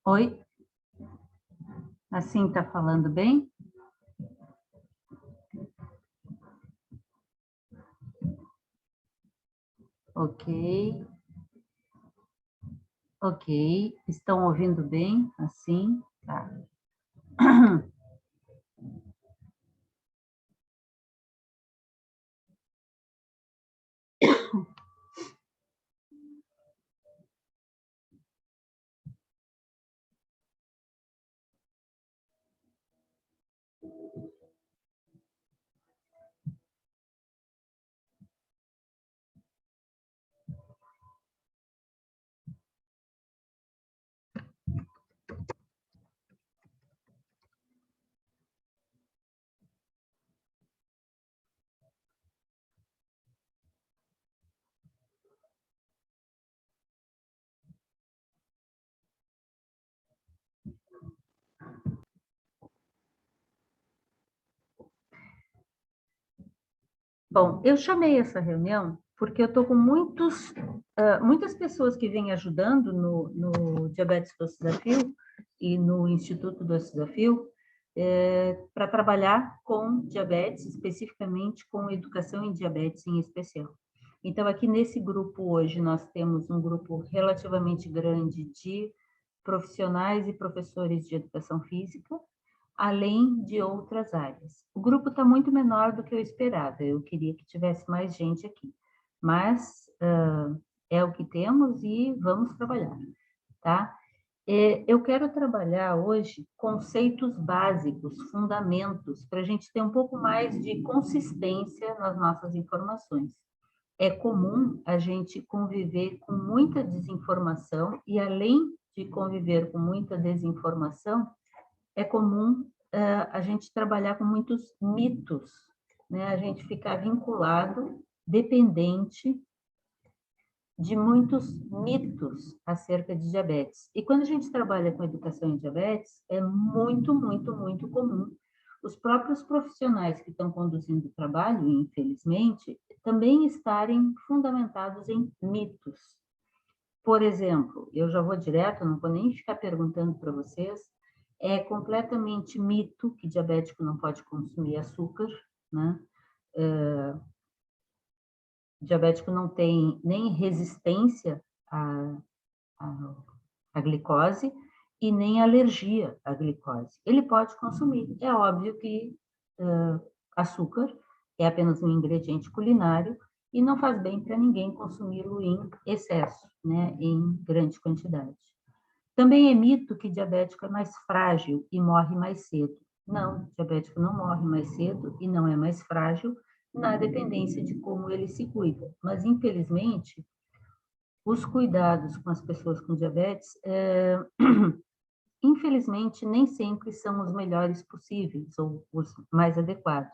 Oi, assim tá falando bem? Ok, ok. Estão ouvindo bem? Assim, tá. Bom, eu chamei essa reunião porque eu estou com muitas pessoas que vêm ajudando no Diabetes Doce Desafio e no Instituto Doce Desafio para trabalhar com diabetes, especificamente com educação em diabetes em especial. Então, aqui nesse grupo hoje, nós temos um grupo relativamente grande de profissionais e professores de educação física, além de outras áreas. O grupo está muito menor do que eu esperava, eu queria que tivesse mais gente aqui, mas é o que temos e vamos trabalhar, tá? Eu quero trabalhar hoje conceitos básicos, fundamentos, para a gente ter um pouco mais de consistência nas nossas informações. É comum a gente conviver com muita desinformação e, além de conviver com muita desinformação, é comum a gente trabalhar com muitos mitos, né? A gente ficar vinculado, dependente de muitos mitos acerca de diabetes. E quando a gente trabalha com educação em diabetes, é muito, muito, muito comum os próprios profissionais que estão conduzindo o trabalho, infelizmente, também estarem fundamentados em mitos. Por exemplo, eu já vou direto, não vou nem ficar perguntando para vocês, é completamente mito que diabético não pode consumir açúcar, né? Diabético não tem nem resistência à, à glicose e nem alergia à glicose. Ele pode consumir. É óbvio que açúcar é apenas um ingrediente culinário e não faz bem para ninguém consumi-lo em excesso, né? Em grande quantidade. Também é mito que diabético é mais frágil e morre mais cedo. Não, diabético não morre mais cedo e não é mais frágil, na dependência de como ele se cuida. Mas, infelizmente, os cuidados com as pessoas com diabetes, infelizmente, nem sempre são os melhores possíveis ou os mais adequados.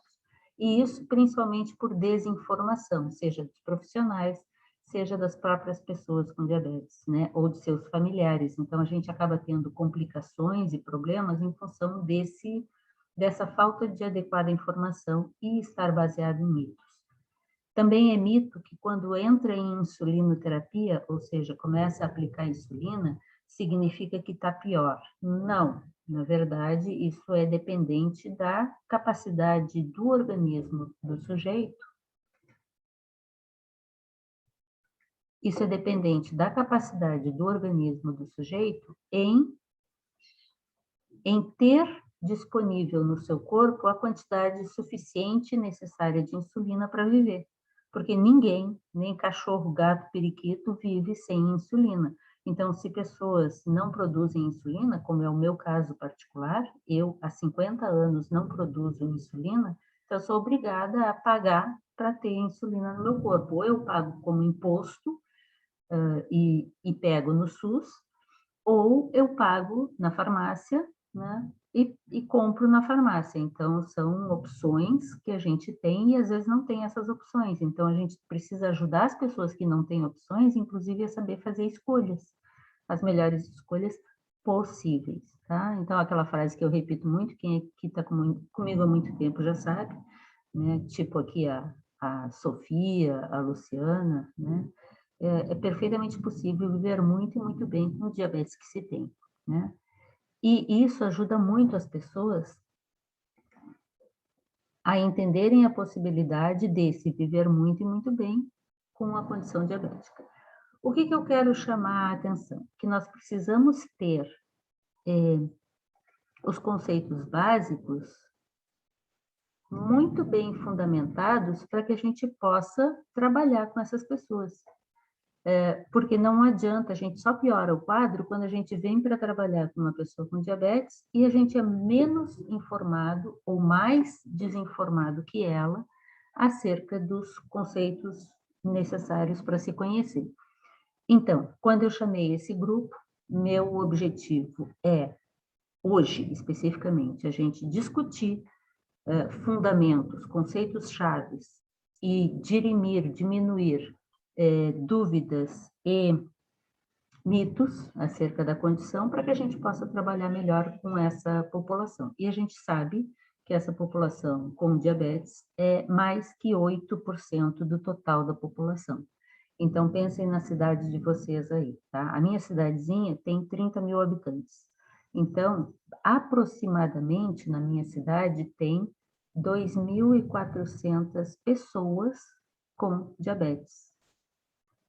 E isso principalmente por desinformação, seja dos profissionais, seja das próprias pessoas com diabetes, né, ou de seus familiares. Então, a gente acaba tendo complicações e problemas em função dessa falta de adequada informação e estar baseado em mitos. Também é mito que quando entra em insulinoterapia, ou seja, começa a aplicar insulina, significa que está pior. Não, na verdade, isso é dependente da capacidade do organismo do sujeito. Isso é dependente da capacidade do organismo do sujeito em ter disponível no seu corpo a quantidade suficiente necessária de insulina para viver. Porque ninguém, nem cachorro, gato, periquito, vive sem insulina. Então, se pessoas não produzem insulina, como é o meu caso particular, eu há 50 anos não produzo insulina, então eu sou obrigada a pagar para ter insulina no meu corpo. Ou eu pago como imposto e pego no SUS, ou eu pago na farmácia, né? E compro na farmácia. Então, são opções que a gente tem e às vezes não tem essas opções. Então, a gente precisa ajudar as pessoas que não têm opções, inclusive a saber fazer escolhas, as melhores escolhas possíveis, tá? Então, aquela frase que eu repito muito, quem é que está comigo há muito tempo já sabe, né? Tipo aqui a Sofia, a Luciana, né? É perfeitamente possível viver muito e muito bem com o diabetes que se tem, né? E isso ajuda muito as pessoas a entenderem a possibilidade de se viver muito e muito bem com a condição diabética. O que eu quero chamar a atenção? Que nós precisamos ter os conceitos básicos muito bem fundamentados para que a gente possa trabalhar com essas pessoas. Porque não adianta, a gente só piora o quadro quando a gente vem para trabalhar com uma pessoa com diabetes e a gente é menos informado ou mais desinformado que ela acerca dos conceitos necessários para se conhecer. Então, quando eu chamei esse grupo, meu objetivo é, hoje especificamente, a gente discutir fundamentos, conceitos chaves e dirimir, diminuir dúvidas e mitos acerca da condição para que a gente possa trabalhar melhor com essa população. E a gente sabe que essa população com diabetes é mais que 8% do total da população. Então, pensem na cidade de vocês aí, tá? A minha cidadezinha tem 30 mil habitantes. Então, aproximadamente, na minha cidade, tem 2.400 pessoas com diabetes.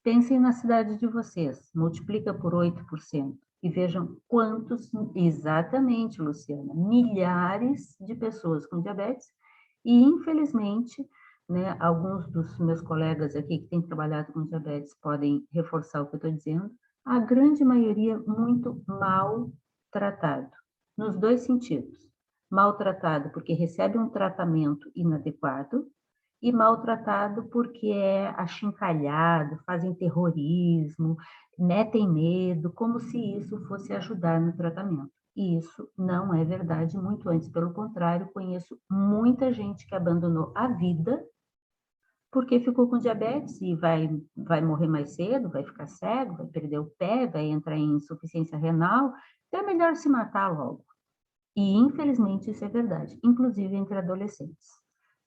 Pensem na cidade de vocês, multiplica por 8% e vejam quantos, exatamente, Luciana, milhares de pessoas com diabetes e, infelizmente, né, alguns dos meus colegas aqui que têm trabalhado com diabetes podem reforçar o que eu estou dizendo, a grande maioria muito mal tratado, nos dois sentidos. Mal tratado porque recebe um tratamento inadequado e maltratado porque é achincalhado, fazem terrorismo, metem medo, como se isso fosse ajudar no tratamento. E isso não é verdade, muito antes, pelo contrário, conheço muita gente que abandonou a vida porque ficou com diabetes e vai morrer mais cedo, vai ficar cego, vai perder o pé, vai entrar em insuficiência renal, então é melhor se matar logo. E, infelizmente, isso é verdade, inclusive entre adolescentes.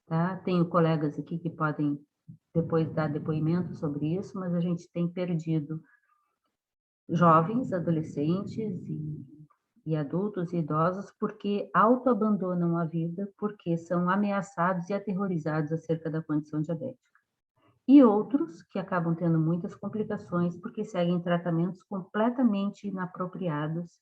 Tá? Tenho colegas aqui que podem depois dar depoimento sobre isso, mas a gente tem perdido jovens, adolescentes e adultos e idosos porque autoabandonam a vida, porque são ameaçados e aterrorizados acerca da condição diabética. E outros que acabam tendo muitas complicações porque seguem tratamentos completamente inapropriados,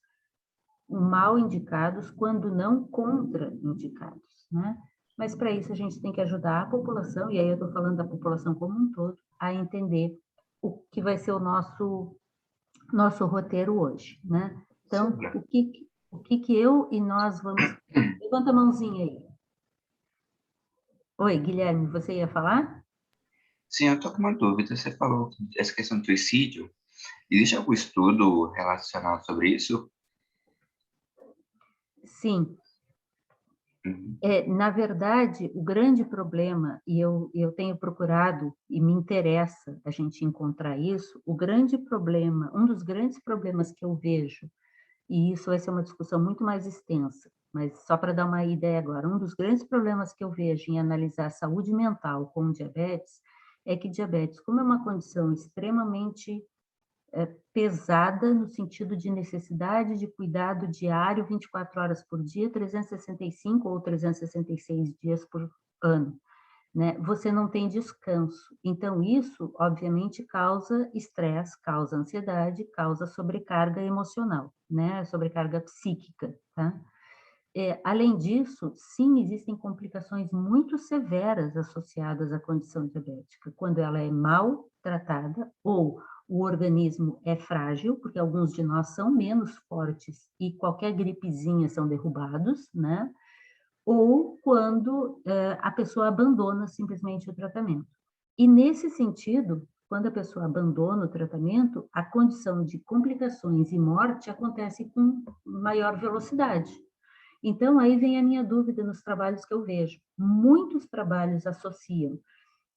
mal indicados, quando não contraindicados, né? Mas para isso a gente tem que ajudar a população, e aí eu estou falando da população como um todo, a entender o que vai ser o nosso roteiro hoje, né? Então, o que eu e nós vamos... Levanta a mãozinha aí. Oi, Guilherme, você ia falar? Sim, eu estou com uma dúvida. Você falou essa questão do suicídio. Existe algum estudo relacionado sobre isso? Sim. Uhum. Na verdade, o grande problema, e eu tenho procurado, e me interessa a gente encontrar isso, o grande problema, um dos grandes problemas que eu vejo, e isso vai ser uma discussão muito mais extensa, mas só para dar uma ideia agora, um dos grandes problemas que eu vejo em analisar a saúde mental com diabetes é que diabetes, como é uma condição extremamente pesada no sentido de necessidade de cuidado diário, 24 horas por dia, 365 ou 366 dias por ano, né? Você não tem descanso. Então, isso, obviamente, causa estresse, causa ansiedade, causa sobrecarga emocional, né? Sobrecarga psíquica, tá? Além disso, sim, existem complicações muito severas associadas à condição diabética, quando ela é mal tratada ou o organismo é frágil, porque alguns de nós são menos fortes e qualquer gripezinha são derrubados, né? Ou quando a pessoa abandona simplesmente o tratamento. E nesse sentido, quando a pessoa abandona o tratamento, a condição de complicações e morte acontece com maior velocidade. Então, aí vem a minha dúvida nos trabalhos que eu vejo. Muitos trabalhos associam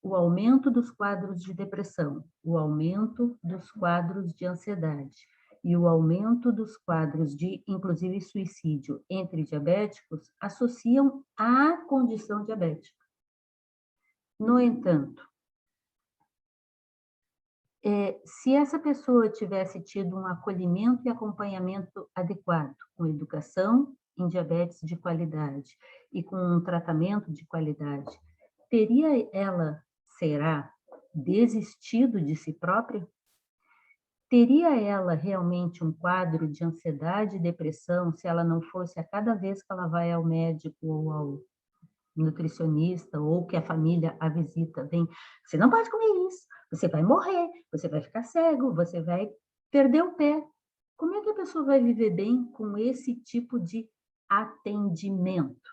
o aumento dos quadros de depressão, o aumento dos quadros de ansiedade e o aumento dos quadros de, inclusive, suicídio entre diabéticos, associam à condição diabética. No entanto, Se essa pessoa tivesse tido um acolhimento e acompanhamento adequado, com educação em diabetes de qualidade e com um tratamento de qualidade, será, desistido de si própria? Teria ela realmente um quadro de ansiedade e depressão se ela não fosse a cada vez que ela vai ao médico ou ao nutricionista ou que a família a visita, vem, você não pode comer isso, você vai morrer, você vai ficar cego, você vai perder o pé. Como é que a pessoa vai viver bem com esse tipo de atendimento?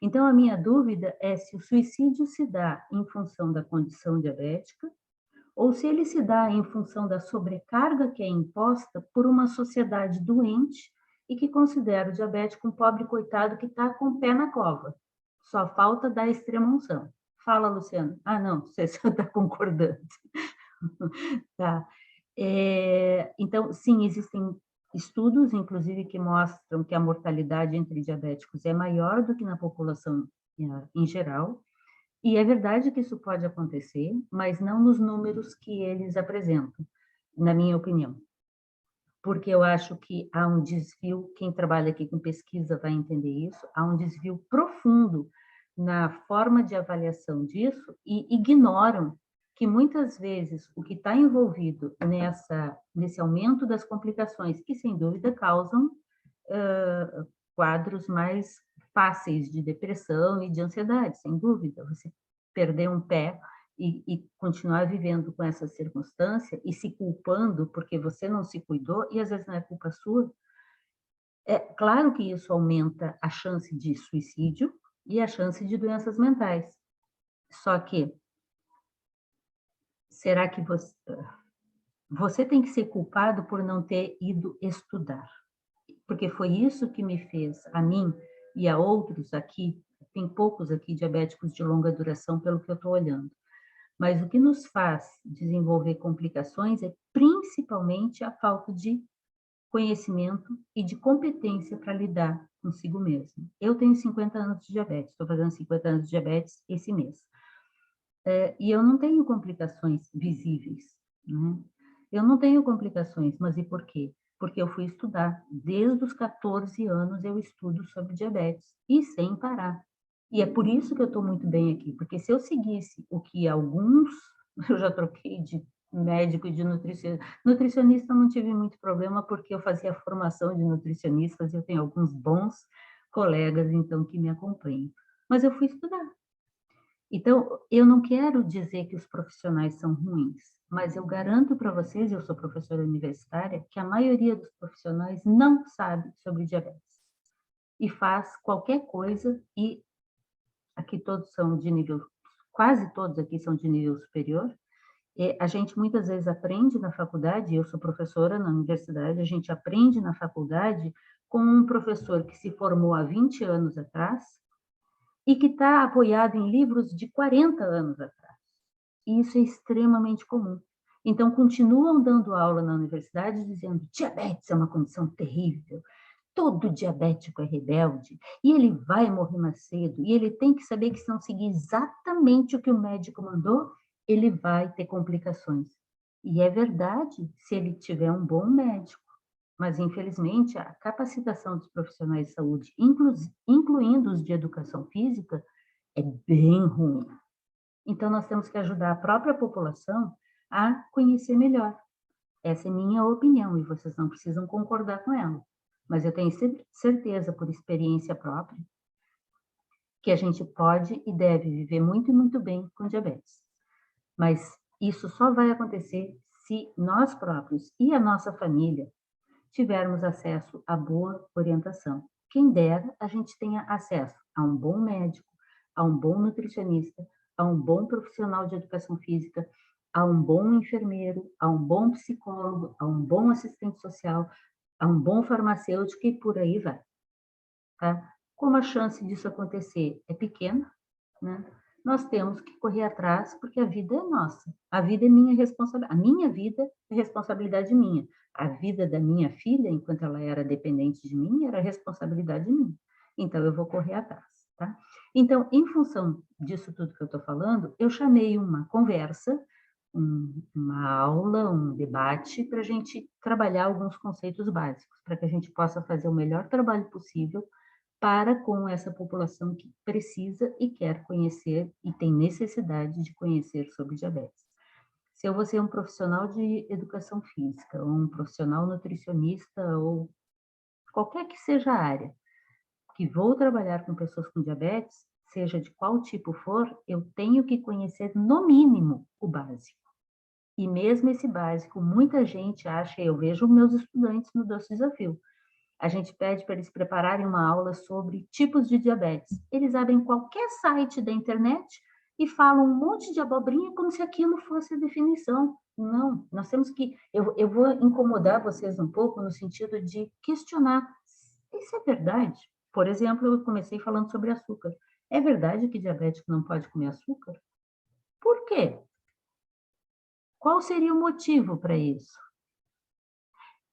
Então, a minha dúvida é se o suicídio se dá em função da condição diabética ou se ele se dá em função da sobrecarga que é imposta por uma sociedade doente e que considera o diabético um pobre coitado que está com o pé na cova. Só falta dar extrema-unção. Fala, Luciano. Ah, não, você só está concordando. Tá. Então, sim, existem estudos, inclusive, que mostram que a mortalidade entre diabéticos é maior do que na população em geral, e é verdade que isso pode acontecer, mas não nos números que eles apresentam, na minha opinião. Porque eu acho que há um desvio, quem trabalha aqui com pesquisa vai entender isso, há um desvio profundo na forma de avaliação disso e ignoram que muitas vezes o que está envolvido nesse aumento das complicações, que sem dúvida causam quadros mais fáceis de depressão e de ansiedade, sem dúvida. Você perder um pé e continuar vivendo com essa circunstância e se culpando porque você não se cuidou, e às vezes não é culpa sua, é claro que isso aumenta a chance de suicídio e a chance de doenças mentais. Só que, será que você tem que ser culpado por não ter ido estudar? Porque foi isso que me fez, a mim e a outros aqui, tem poucos aqui diabéticos de longa duração, pelo que eu estou olhando, mas o que nos faz desenvolver complicações é principalmente a falta de conhecimento e de competência para lidar consigo mesmo. Eu tenho 50 anos de diabetes, estou fazendo 50 anos de diabetes esse mês. E eu não tenho complicações visíveis, né? Eu não tenho complicações, mas e por quê? Porque eu fui estudar. Desde os 14 anos eu estudo sobre diabetes, e sem parar. E é por isso que eu estou muito bem aqui, porque se eu seguisse o que alguns, eu já troquei de médico e de nutricionista. Nutricionista eu não tive muito problema, porque eu fazia formação de nutricionistas, e eu tenho alguns bons colegas, então, que me acompanham. Mas eu fui estudar. Então, eu não quero dizer que os profissionais são ruins, mas eu garanto para vocês, eu sou professora universitária, que a maioria dos profissionais não sabe sobre diabetes e faz qualquer coisa, e aqui todos são de nível, quase todos aqui são de nível superior. E a gente muitas vezes aprende na faculdade, eu sou professora na universidade, a gente aprende na faculdade com um professor que se formou há 20 anos atrás, e que está apoiado em livros de 40 anos atrás. E isso é extremamente comum. Então, continuam dando aula na universidade dizendo que diabetes é uma condição terrível, todo diabético é rebelde, e ele vai morrer mais cedo, e ele tem que saber que se não seguir exatamente o que o médico mandou, ele vai ter complicações. E é verdade, se ele tiver um bom médico, mas infelizmente a capacitação dos profissionais de saúde, incluindo os de educação física, é bem ruim. Então nós temos que ajudar a própria população a conhecer melhor. Essa é minha opinião e vocês não precisam concordar com ela, mas eu tenho certeza, por experiência própria, que a gente pode e deve viver muito e muito bem com diabetes. Mas isso só vai acontecer se nós próprios e a nossa família tivermos acesso a boa orientação. Quem dera a gente tenha acesso a um bom médico, a um bom nutricionista, a um bom profissional de educação física, a um bom enfermeiro, a um bom psicólogo, a um bom assistente social, a um bom farmacêutico, e por aí vai. Tá? Como a chance disso acontecer é pequena, né? Nós temos que correr atrás, porque a vida é nossa. A vida é minha responsabilidade. A minha vida é responsabilidade minha. A vida da minha filha, enquanto ela era dependente de mim, era responsabilidade minha. Então, eu vou correr atrás, tá? Então, em função disso tudo que eu estou falando, eu chamei uma conversa, uma aula, um debate, para a gente trabalhar alguns conceitos básicos, para que a gente possa fazer o melhor trabalho possível para com essa população que precisa e quer conhecer e tem necessidade de conhecer sobre diabetes. Se eu vou ser um profissional de educação física, ou um profissional nutricionista, ou qualquer que seja a área, que vou trabalhar com pessoas com diabetes, seja de qual tipo for, eu tenho que conhecer, no mínimo, o básico. E mesmo esse básico, muita gente acha, eu vejo meus estudantes no Doce Desafio, a gente pede para eles prepararem uma aula sobre tipos de diabetes. Eles abrem qualquer site da internet e falam um monte de abobrinha como se aquilo fosse a definição. Não, nós temos que... Eu vou incomodar vocês um pouco no sentido de questionar. Isso é verdade? Por exemplo, eu comecei falando sobre açúcar. É verdade que diabético não pode comer açúcar? Por quê? Qual seria o motivo para isso?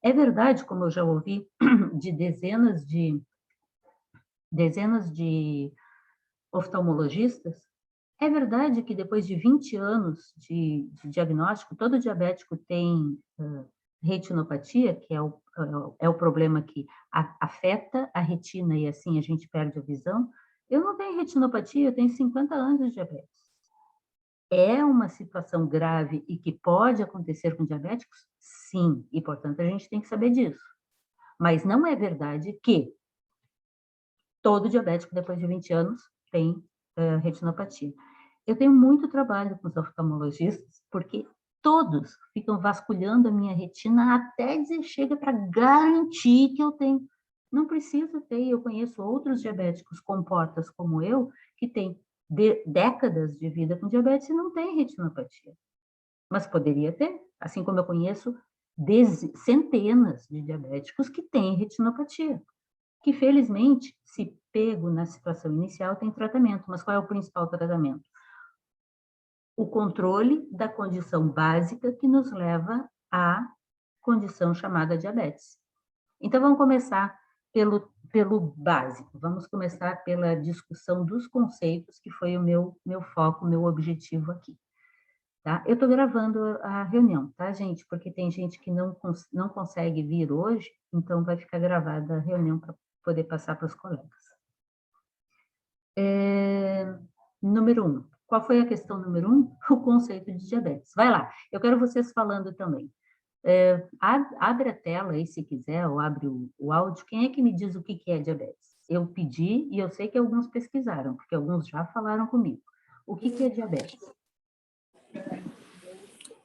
É verdade, como eu já ouvi de dezenas de oftalmologistas, é verdade que depois de 20 anos de diagnóstico, todo diabético tem retinopatia, que é o problema que afeta a retina e assim a gente perde a visão. Eu não tenho retinopatia, eu tenho 50 anos de diabetes. É uma situação grave e que pode acontecer com diabéticos? Sim, e portanto a gente tem que saber disso. Mas não é verdade que todo diabético depois de 20 anos tem retinopatia. Eu tenho muito trabalho com os oftalmologistas, porque todos ficam vasculhando a minha retina até dizer chega para garantir que eu tenho. Não precisa ter, eu conheço outros diabéticos com portas como eu, que têm décadas de vida com diabetes e não tem retinopatia. Mas poderia ter, assim como eu conheço centenas de diabéticos que têm retinopatia, que felizmente, se pego na situação inicial, tem tratamento. Mas qual é o principal tratamento? O controle da condição básica que nos leva à condição chamada diabetes. Então, vamos começar pelo básico. Vamos começar pela discussão dos conceitos, que foi o meu foco, o meu objetivo aqui. Tá? Eu estou gravando a reunião, tá, gente? Porque tem gente que não consegue vir hoje, então vai ficar gravada a reunião para poder passar para os colegas. Número 1. Qual foi a questão número 1? O conceito de diabetes. Vai lá, eu quero vocês falando também. Abre a tela aí, se quiser, ou abre o áudio. Quem é que me diz o que é diabetes? Eu pedi e eu sei que alguns pesquisaram, porque alguns já falaram comigo. O que é diabetes?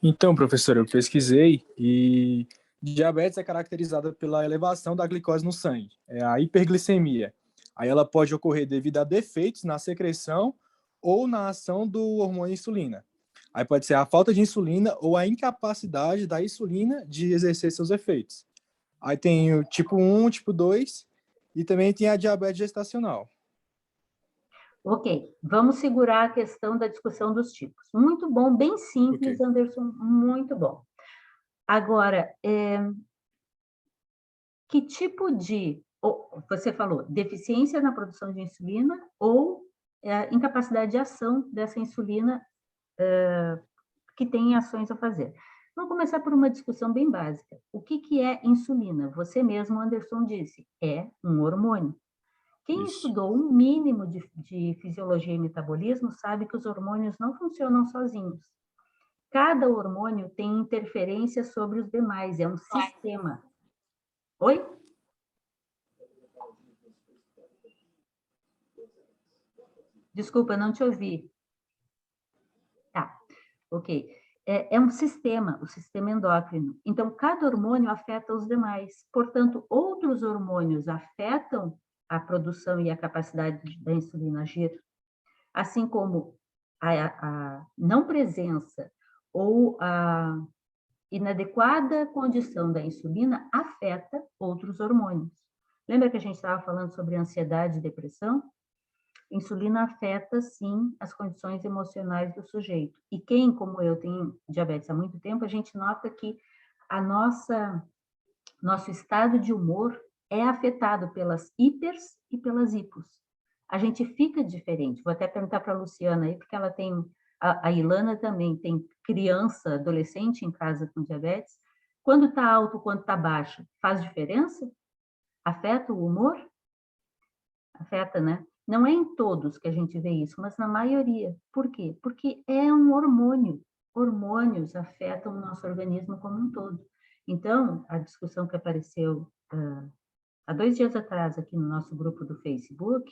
Então, professor, eu pesquisei e diabetes é caracterizada pela elevação da glicose no sangue, é a hiperglicemia. Aí ela pode ocorrer devido a defeitos na secreção ou na ação do hormônio insulina. Aí pode ser a falta de insulina ou a incapacidade da insulina de exercer seus efeitos. Aí tem o tipo 1, tipo 2 e também tem a diabetes gestacional. Ok, vamos segurar a questão da discussão dos tipos. Muito bom, bem simples, okay. Anderson, muito bom. Agora, que tipo de... Você falou deficiência na produção de insulina ou incapacidade de ação dessa insulina que tem ações a fazer. Vamos começar por uma discussão bem básica. O que é insulina? Você mesmo, Anderson, disse, é um hormônio. Quem estudou um mínimo de fisiologia e metabolismo sabe que os hormônios não funcionam sozinhos. Cada hormônio tem interferência sobre os demais, é um sistema. Oi? Desculpa, não te ouvi. Tá, ok. É um sistema, o sistema endócrino. Então, cada hormônio afeta os demais. Portanto, outros hormônios afetam a produção e a capacidade da insulina agir, assim como a não presença ou a inadequada condição da insulina afeta outros hormônios. Lembra que a gente estava falando sobre ansiedade e depressão? Insulina afeta, sim, as condições emocionais do sujeito. E quem, como eu, tem diabetes há muito tempo, a gente nota que nosso estado de humor é afetado pelas hipers e pelas hipos. A gente fica diferente. Vou até perguntar para a Luciana aí, porque ela tem A Ilana também tem criança, adolescente em casa com diabetes. Quando está alto, quando está baixo, faz diferença? Afeta o humor? Afeta, né? Não é em todos que a gente vê isso, mas na maioria. Por quê? Porque é um hormônio. Hormônios afetam o nosso organismo como um todo. Então, a discussão que apareceu há 2 dias atrás aqui no nosso grupo do Facebook,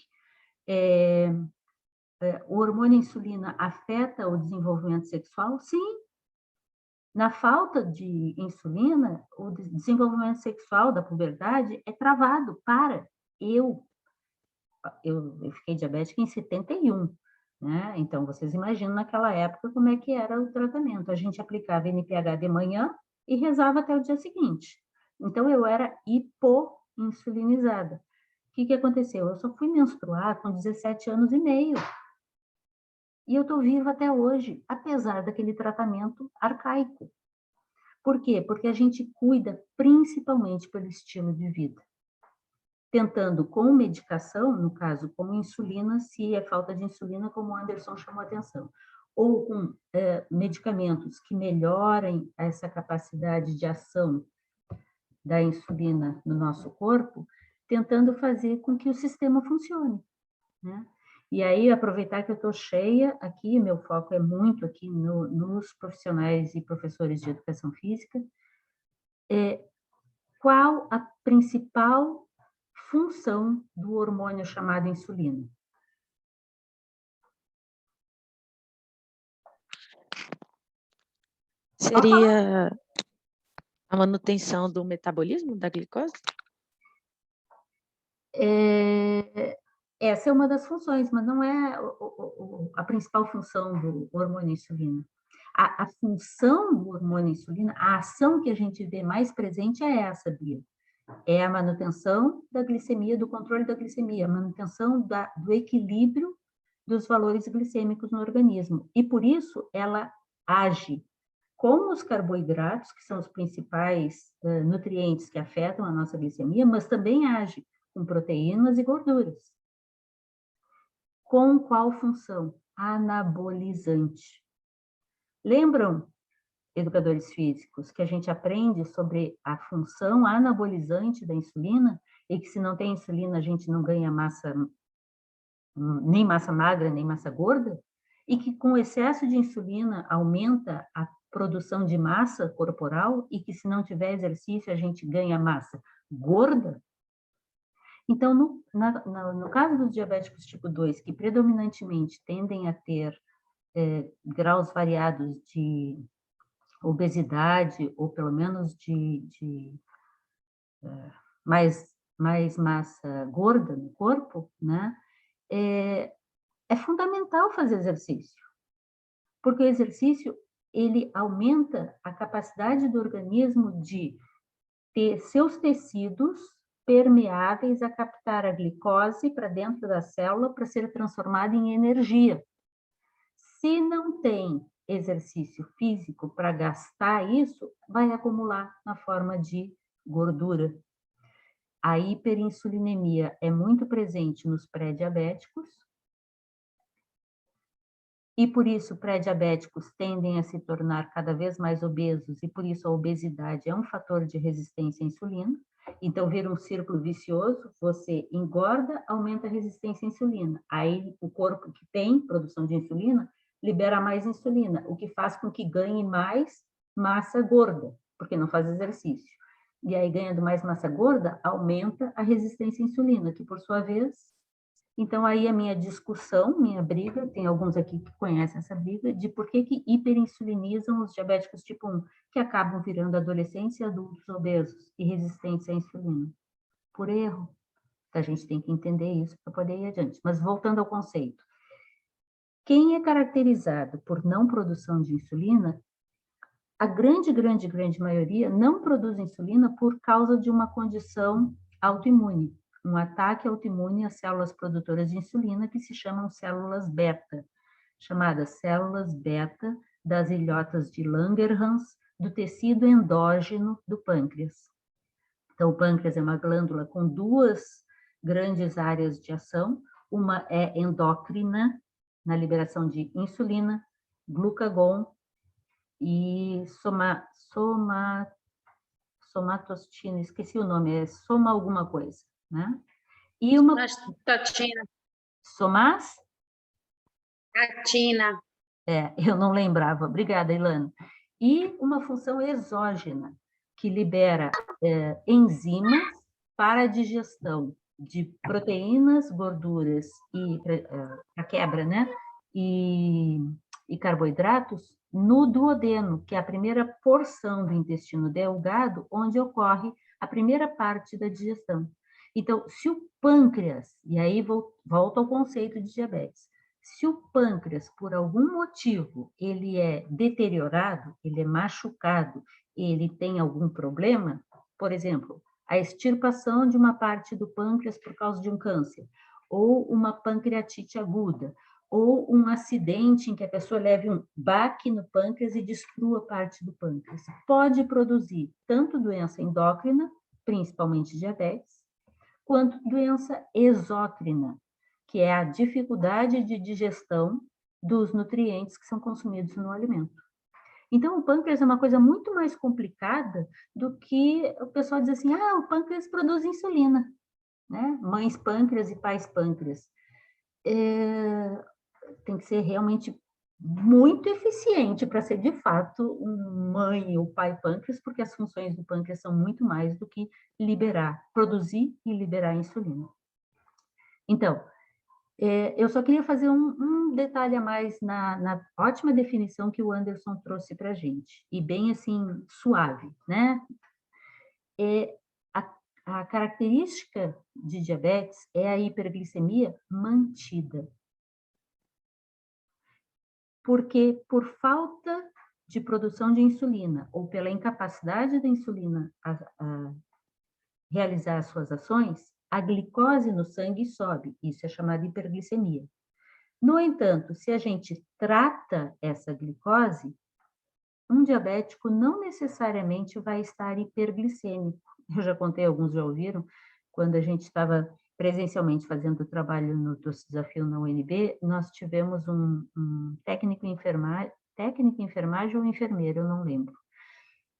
o hormônio insulina afeta o desenvolvimento sexual? Sim. Na falta de insulina, o desenvolvimento sexual da puberdade é travado. Eu fiquei diabética em 71, né? Então, vocês imaginam naquela época como é que era o tratamento. A gente aplicava NPH de manhã e rezava até o dia seguinte. Então, eu era hipoinsulinizada. O que aconteceu? Eu só fui menstruar com 17 anos e meio. E eu estou viva até hoje, apesar daquele tratamento arcaico. Por quê? Porque a gente cuida principalmente pelo estilo de vida. Tentando com medicação, no caso, como insulina, se é falta de insulina, como o Anderson chamou a atenção, ou com medicamentos que melhorem essa capacidade de ação da insulina no nosso corpo, tentando fazer com que o sistema funcione, né? E aí, aproveitar que eu estou cheia aqui, meu foco é muito aqui nos profissionais e professores de educação física, qual a principal função do hormônio chamado insulina? Seria a manutenção do metabolismo da glicose? Essa é uma das funções, mas não é a principal função do hormônio insulina. A função do hormônio insulina, a ação que a gente vê mais presente é essa, Bia. É a manutenção da glicemia, do controle da glicemia, a manutenção do equilíbrio dos valores glicêmicos no organismo. E, por isso, ela age com os carboidratos, que são os principais nutrientes que afetam a nossa glicemia, mas também age com proteínas e gorduras. Com qual função? Anabolizante. Lembram, educadores físicos, que a gente aprende sobre a função anabolizante da insulina e que se não tem insulina a gente não ganha massa, nem massa magra, nem massa gorda? E que com excesso de insulina aumenta a produção de massa corporal e que se não tiver exercício a gente ganha massa gorda? Então, no caso dos diabéticos tipo 2, que predominantemente tendem a ter graus variados de obesidade, ou pelo menos de mais massa gorda no corpo, né? É fundamental fazer exercício, porque o exercício ele aumenta a capacidade do organismo de ter seus tecidos permeáveis a captar a glicose para dentro da célula para ser transformada em energia. Se não tem exercício físico para gastar isso, vai acumular na forma de gordura. A hiperinsulinemia é muito presente nos pré-diabéticos e por isso pré-diabéticos tendem a se tornar cada vez mais obesos e por isso a obesidade é um fator de resistência à insulina. Então vira um círculo vicioso, você engorda, aumenta a resistência à insulina. Aí o corpo que tem produção de insulina libera mais insulina, o que faz com que ganhe mais massa gorda, porque não faz exercício. E aí, ganhando mais massa gorda, aumenta a resistência à insulina, que por sua vez... Então, aí a minha discussão, minha briga, tem alguns aqui que conhecem essa briga, de por que hiperinsulinizam os diabéticos tipo 1, que acabam virando adolescentes e adultos obesos e resistentes à insulina. Por erro. A gente tem que entender isso para poder ir adiante. Mas voltando ao conceito. Quem é caracterizado por não produção de insulina, a grande maioria não produz insulina por causa de uma condição autoimune, um ataque autoimune às células produtoras de insulina que se chamam células beta, chamadas células beta das ilhotas de Langerhans do tecido endógeno do pâncreas. Então, o pâncreas é uma glândula com 2 grandes áreas de ação, uma é endócrina, na liberação de insulina, glucagon e somatostina, esqueci o nome, é soma alguma coisa, né? E uma... Tatina. Somas? Tatina. Eu não lembrava. Obrigada, Ilana. E uma função exógena, que libera enzimas para a digestão de proteínas, gorduras e a quebra, né? E carboidratos no duodeno, que é a primeira porção do intestino delgado, onde ocorre a primeira parte da digestão. Então, se o pâncreas, e aí volto ao conceito de diabetes, se o pâncreas, por algum motivo, ele é deteriorado, ele é machucado, ele tem algum problema, por exemplo, a extirpação de uma parte do pâncreas por causa de um câncer, ou uma pancreatite aguda, ou um acidente em que a pessoa leve um baque no pâncreas e destrua parte do pâncreas, pode produzir tanto doença endócrina, principalmente diabetes, quanto doença exócrina, que é a dificuldade de digestão dos nutrientes que são consumidos no alimento. Então, o pâncreas é uma coisa muito mais complicada do que o pessoal diz assim, o pâncreas produz insulina, né? Mães pâncreas e pais pâncreas. Tem que ser realmente muito eficiente para ser, de fato, mãe ou pai pâncreas, porque as funções do pâncreas são muito mais do que produzir e liberar insulina. Então, eu só queria fazer um detalhe a mais na ótima definição que o Anderson trouxe para a gente, e bem assim, suave, né? A característica de diabetes é a hiperglicemia mantida. Porque por falta de produção de insulina, ou pela incapacidade da insulina a realizar as suas ações, a glicose no sangue sobe, isso é chamado de hiperglicemia. No entanto, se a gente trata essa glicose, um diabético não necessariamente vai estar hiperglicêmico. Eu já contei, alguns já ouviram, quando a gente estava presencialmente fazendo o trabalho no Doce Desafio na UNB, nós tivemos um técnico em enfermagem ou enfermeiro, eu não lembro,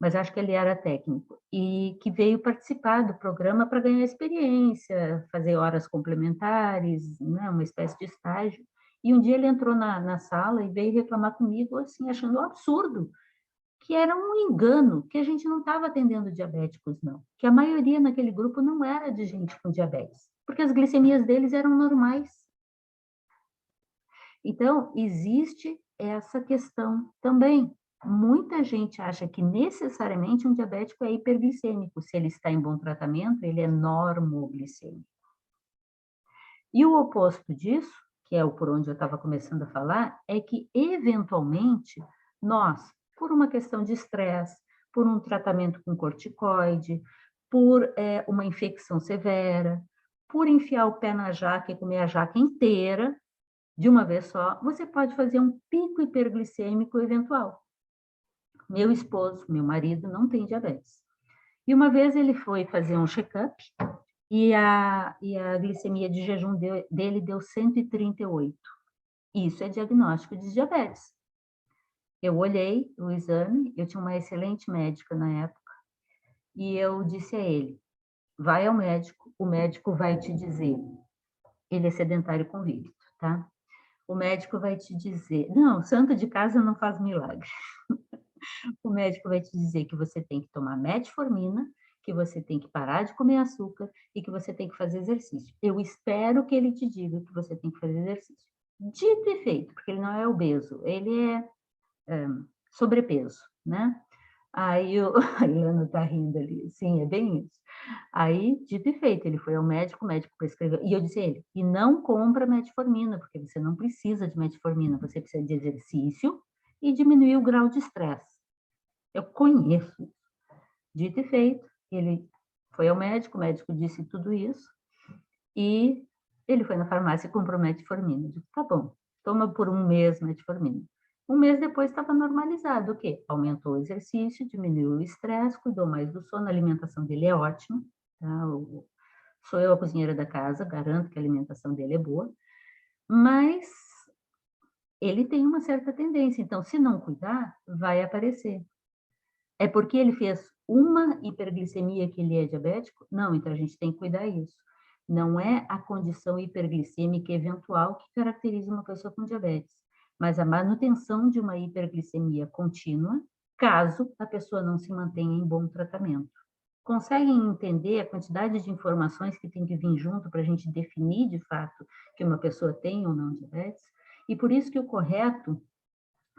mas acho que ele era técnico, e que veio participar do programa para ganhar experiência, fazer horas complementares, né, uma espécie de estágio. E um dia ele entrou na sala e veio reclamar comigo, assim, achando um absurdo, que era um engano, que a gente não estava atendendo diabéticos, não. Que a maioria naquele grupo não era de gente com diabetes, porque as glicemias deles eram normais. Então, existe essa questão também. Muita gente acha que necessariamente um diabético é hiperglicêmico. Se ele está em bom tratamento, ele é normoglicêmico. E o oposto disso, que é o por onde eu estava começando a falar, é que, eventualmente, nós, por uma questão de estresse, por um tratamento com corticoide, por uma infecção severa, por enfiar o pé na jaca e comer a jaca inteira, de uma vez só, você pode fazer um pico hiperglicêmico eventual. Meu esposo, meu marido, não tem diabetes. E uma vez ele foi fazer um check-up e a glicemia de jejum dele deu 138. Isso é diagnóstico de diabetes. Eu olhei o exame, eu tinha uma excelente médica na época, e eu disse a ele, vai ao médico, o médico vai te dizer, ele é sedentário convicto, tá? O médico vai te dizer, não, santo de casa não faz milagre. O médico vai te dizer que você tem que tomar metformina, que você tem que parar de comer açúcar e que você tem que fazer exercício. Eu espero que ele te diga que você tem que fazer exercício. Dito e feito, porque ele não é obeso, ele é sobrepeso, né? Aí a Ilana está rindo ali, sim, é bem isso. Aí, dito e feito, ele foi ao médico, o médico prescreveu, e eu disse a ele, e não compra metformina, porque você não precisa de metformina, você precisa de exercício e diminuir o grau de estresse. Eu conheço. Dito e feito, ele foi ao médico, o médico disse tudo isso, e ele foi na farmácia e comprou metformina. Eu disse, tá bom, toma por um mês metformina. Um mês depois estava normalizado, o quê? Aumentou o exercício, diminuiu o estresse, cuidou mais do sono, a alimentação dele é ótima, tá? Sou eu a cozinheira da casa, garanto que a alimentação dele é boa, mas ele tem uma certa tendência. Então, se não cuidar, vai aparecer. É porque ele fez uma hiperglicemia que ele é diabético? Não, então a gente tem que cuidar disso. Não é a condição hiperglicêmica eventual que caracteriza uma pessoa com diabetes, mas a manutenção de uma hiperglicemia contínua, caso a pessoa não se mantenha em bom tratamento. Conseguem entender a quantidade de informações que tem que vir junto para a gente definir, de fato, que uma pessoa tem ou não diabetes? E por isso que o correto,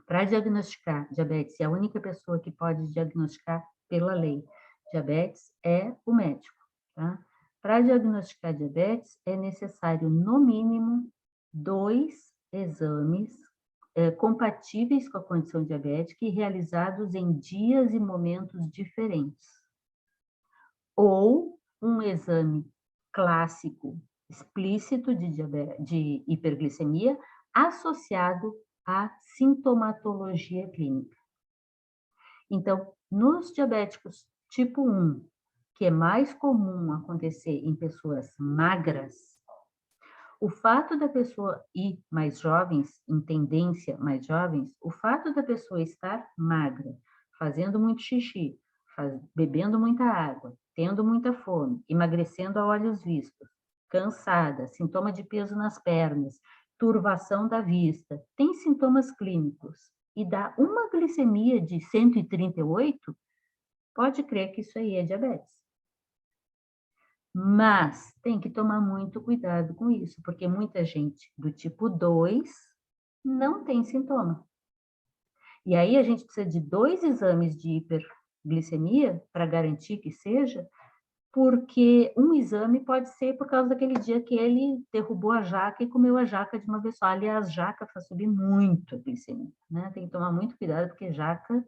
para diagnosticar diabetes, e a única pessoa que pode diagnosticar pela lei diabetes é o médico, tá? Para diagnosticar diabetes, é necessário, no mínimo, 2 exames compatíveis com a condição diabética e realizados em dias e momentos diferentes. Ou um exame clássico explícito de hiperglicemia associado à sintomatologia clínica. Então, nos diabéticos tipo 1, que é mais comum acontecer em pessoas magras, o fato da pessoa ir mais jovens, em tendência mais jovens, o fato da pessoa estar magra, fazendo muito xixi, bebendo muita água, tendo muita fome, emagrecendo a olhos vistos, cansada, sintoma de peso nas pernas, turvação da vista, tem sintomas clínicos e dá uma glicemia de 138, pode crer que isso aí é diabetes. Mas tem que tomar muito cuidado com isso, porque muita gente do tipo 2 não tem sintoma. E aí a gente precisa de 2 exames de hiperglicemia para garantir que seja, porque um exame pode ser por causa daquele dia que ele derrubou a jaca e comeu a jaca de uma vez só. Aliás, jaca faz subir muito a glicemia, né? Tem que tomar muito cuidado, porque jaca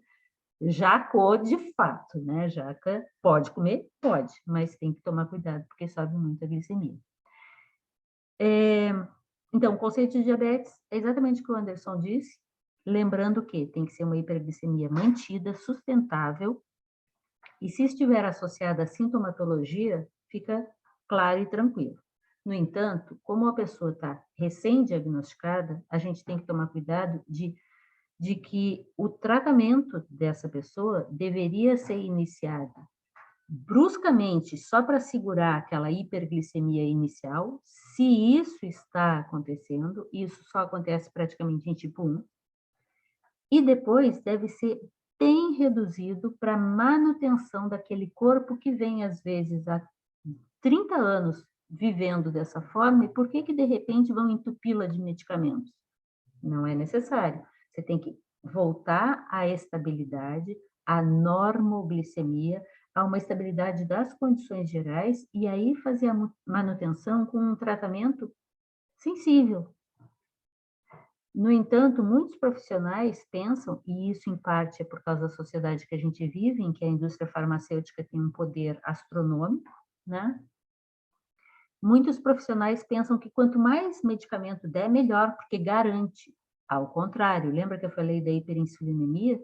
jacou de fato, né? Jaca pode comer? Pode, mas tem que tomar cuidado, porque sobe muito a glicemia. Então, o conceito de diabetes é exatamente o que o Anderson disse, lembrando que tem que ser uma hiperglicemia mantida, sustentável, e se estiver associada à sintomatologia, fica claro e tranquilo. No entanto, como a pessoa está recém-diagnosticada, a gente tem que tomar cuidado de que o tratamento dessa pessoa deveria ser iniciado bruscamente só para segurar aquela hiperglicemia inicial. Se isso está acontecendo, isso só acontece praticamente em tipo 1, e depois deve ser bem reduzido para manutenção daquele corpo que vem, às vezes, há 30 anos vivendo dessa forma, e por que de repente vão entupi-la de medicamentos? Não é necessário. Você tem que voltar à estabilidade, à normoglicemia, a uma estabilidade das condições gerais, e aí fazer a manutenção com um tratamento sensível. No entanto, muitos profissionais pensam, e isso em parte é por causa da sociedade que a gente vive, em que a indústria farmacêutica tem um poder astronômico, né? Muitos profissionais pensam que quanto mais medicamento der, melhor, porque garante. Ao contrário, lembra que eu falei da hiperinsulinemia?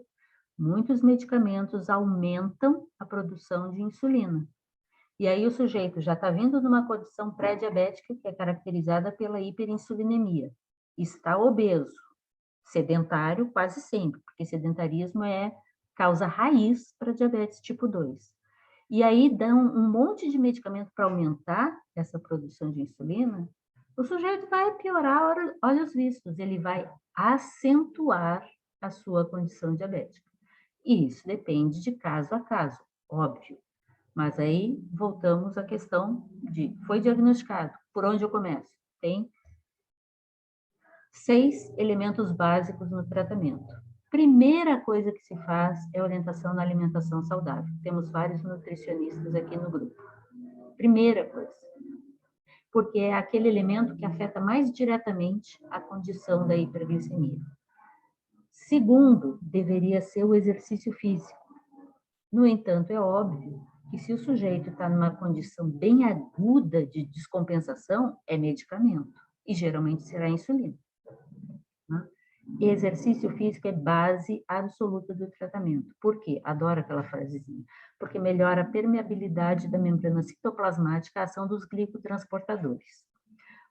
Muitos medicamentos aumentam a produção de insulina. E aí o sujeito já está vindo de uma condição pré-diabética, que é caracterizada pela hiperinsulinemia. Está obeso, sedentário quase sempre, porque sedentarismo é causa raiz para diabetes tipo 2. E aí dão um monte de medicamento para aumentar essa produção de insulina, o sujeito vai piorar olhos vistos, ele vai acentuar a sua condição diabética. E isso depende de caso a caso, óbvio. Mas aí voltamos à questão de, foi diagnosticado, por onde eu começo? Tem 6 elementos básicos no tratamento. Primeira coisa que se faz é orientação na alimentação saudável. Temos vários nutricionistas aqui no grupo. Primeira coisa, porque é aquele elemento que afeta mais diretamente a condição da hiperglicemia. Segundo, deveria ser o exercício físico. No entanto, é óbvio que se o sujeito está numa condição bem aguda de descompensação, é medicamento, e geralmente será insulina. Exercício físico é base absoluta do tratamento. Por quê? Adoro aquela frasezinha. Porque melhora a permeabilidade da membrana citoplasmática, a ação dos glicotransportadores.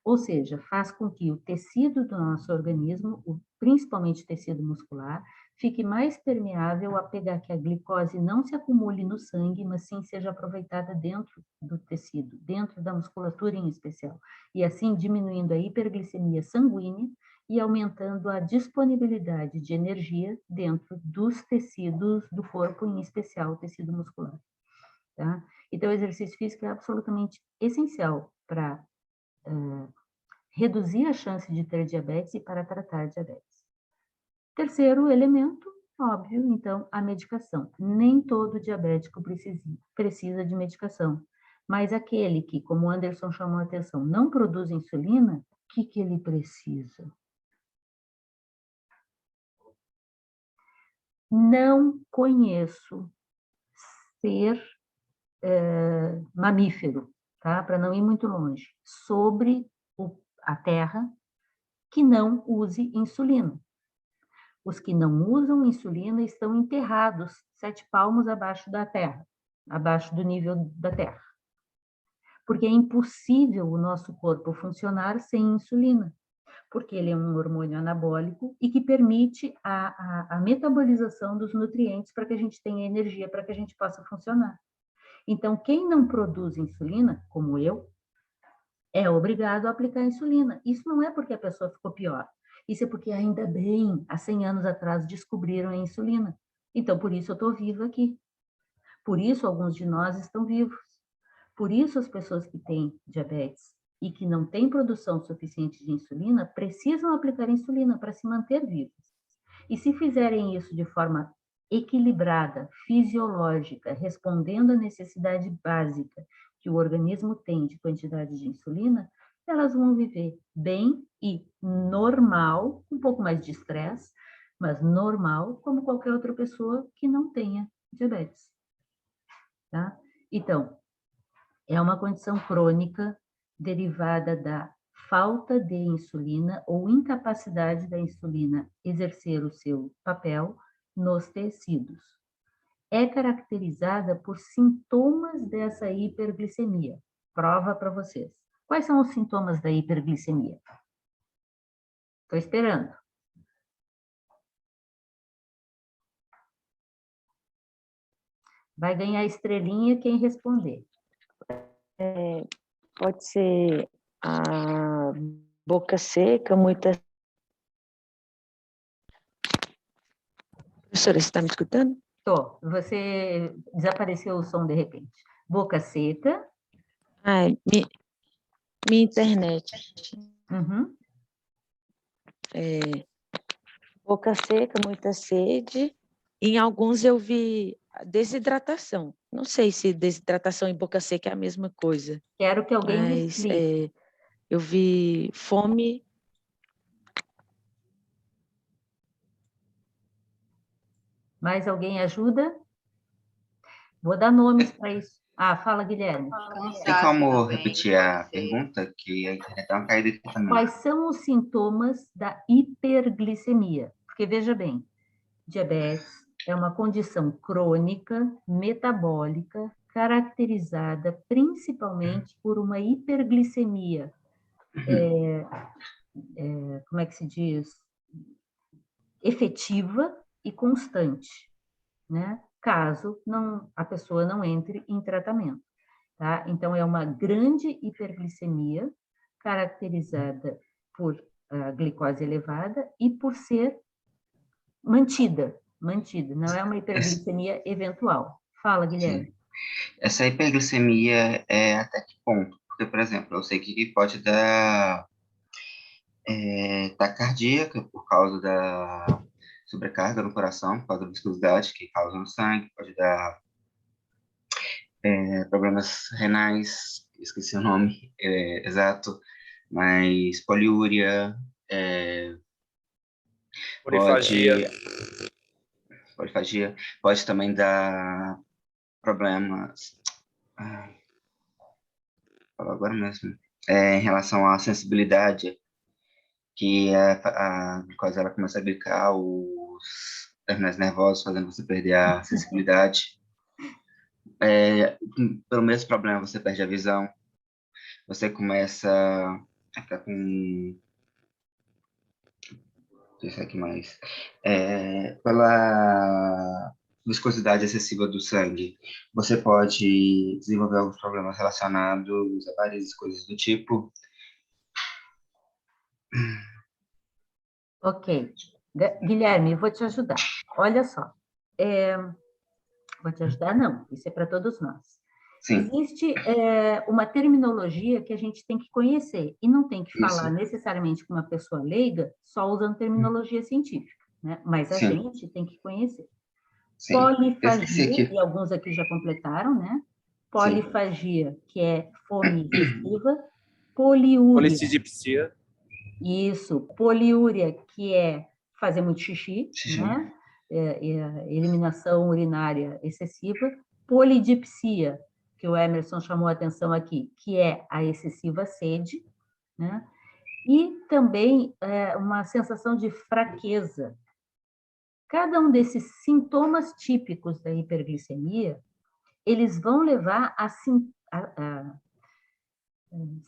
Ou seja, faz com que o tecido do nosso organismo, principalmente o tecido muscular, fique mais permeável a pegar que a glicose não se acumule no sangue, mas sim seja aproveitada dentro do tecido, dentro da musculatura em especial, e assim diminuindo a hiperglicemia sanguínea e aumentando a disponibilidade de energia dentro dos tecidos do corpo, em especial o tecido muscular. Tá? Então, o exercício físico é absolutamente essencial para reduzir a chance de ter diabetes e para tratar diabetes. Terceiro elemento, óbvio, então, a medicação. Nem todo diabético precisa de medicação, mas aquele que, como o Anderson chamou a atenção, não produz insulina, o que ele precisa? Não conheço ser mamífero, tá? Para não ir muito longe, sobre a Terra que não use insulina. Os que não usam insulina estão enterrados 7 palmos abaixo da Terra, abaixo do nível da Terra. Porque é impossível o nosso corpo funcionar sem insulina, porque ele é um hormônio anabólico e que permite a metabolização dos nutrientes para que a gente tenha energia, para que a gente possa funcionar. Então, quem não produz insulina, como eu, é obrigado a aplicar insulina. Isso não é porque a pessoa ficou pior. Isso é porque, ainda bem, há 100 anos atrás, descobriram a insulina. Então, por isso eu estou viva aqui. Por isso, alguns de nós estão vivos. Por isso, as pessoas que têm diabetes e que não têm produção suficiente de insulina precisam aplicar insulina para se manter vivos. E se fizerem isso de forma equilibrada, fisiológica, respondendo à necessidade básica que o organismo tem de quantidade de insulina, elas vão viver bem e normal, um pouco mais de estresse, mas normal, como qualquer outra pessoa que não tenha diabetes. Tá? Então, é uma condição crônica derivada da falta de insulina ou incapacidade da insulina exercer o seu papel nos tecidos. É caracterizada por sintomas dessa hiperglicemia. Prova para vocês. Quais são os sintomas da hiperglicemia? Estou esperando. Vai ganhar estrelinha quem responder. Pode ser a boca seca, muita... Professora, você está me escutando? Tô. Você desapareceu o som de repente. Boca seca. Ai, minha internet. Uhum. Boca seca, muita sede. Em alguns eu vi desidratação. Não sei se desidratação e boca seca é a mesma coisa. Quero que alguém me Mas explique. eu vi fome. Mais alguém ajuda? Vou dar nomes para isso. Ah, fala, Guilherme. Tem como repetir a pergunta? Que a internet dá uma caída aqui também. Quais são os sintomas da hiperglicemia? Porque, veja bem, diabetes é uma condição crônica, metabólica, caracterizada principalmente por uma hiperglicemia, como é que se diz? Efetiva e constante, né? Caso a pessoa não entre em tratamento. Tá? Então, é uma grande hiperglicemia, caracterizada por glicose elevada e por ser mantida, não é uma hiperglicemia eventual. Fala, Guilherme. Sim. Essa hiperglicemia é até que ponto? Porque, por exemplo, eu sei que pode dar taquicardia por causa da sobrecarga no coração, por causa da viscosidade que causa no sangue, pode dar problemas renais, esqueci o nome exato, mas poliúria, Polifagia. polifagia, pode também dar problemas, falo agora mesmo, em relação à sensibilidade, que a glicose ela começa a glicar os terminais nervosos, fazendo você perder a sensibilidade. Pelo mesmo problema, você perde a visão, você começa Fica com... Deixa aqui mais. Pela viscosidade excessiva do sangue, você pode desenvolver alguns problemas relacionados a várias coisas do tipo. Ok. Guilherme, eu vou te ajudar. Olha só. Vou te ajudar, não. Isso é para todos nós. Sim. Existe uma terminologia que a gente tem que conhecer e não tem que falar Isso. necessariamente com uma pessoa leiga só usando terminologia científica, né? Mas a Sim. gente tem que conhecer. Sim. Eu esqueci Polifagia, aqui. e alguns aqui já completaram, né? Sim. Polifagia, que é fome excessiva. Poliúria. Policidipsia. Isso. Poliúria, que é fazer muito xixi, Xixi. né? Eliminação urinária excessiva. Polidipsia, que o Emerson chamou a atenção aqui, que é a excessiva sede, né? E também uma sensação de fraqueza. Cada um desses sintomas típicos da hiperglicemia, eles vão levar a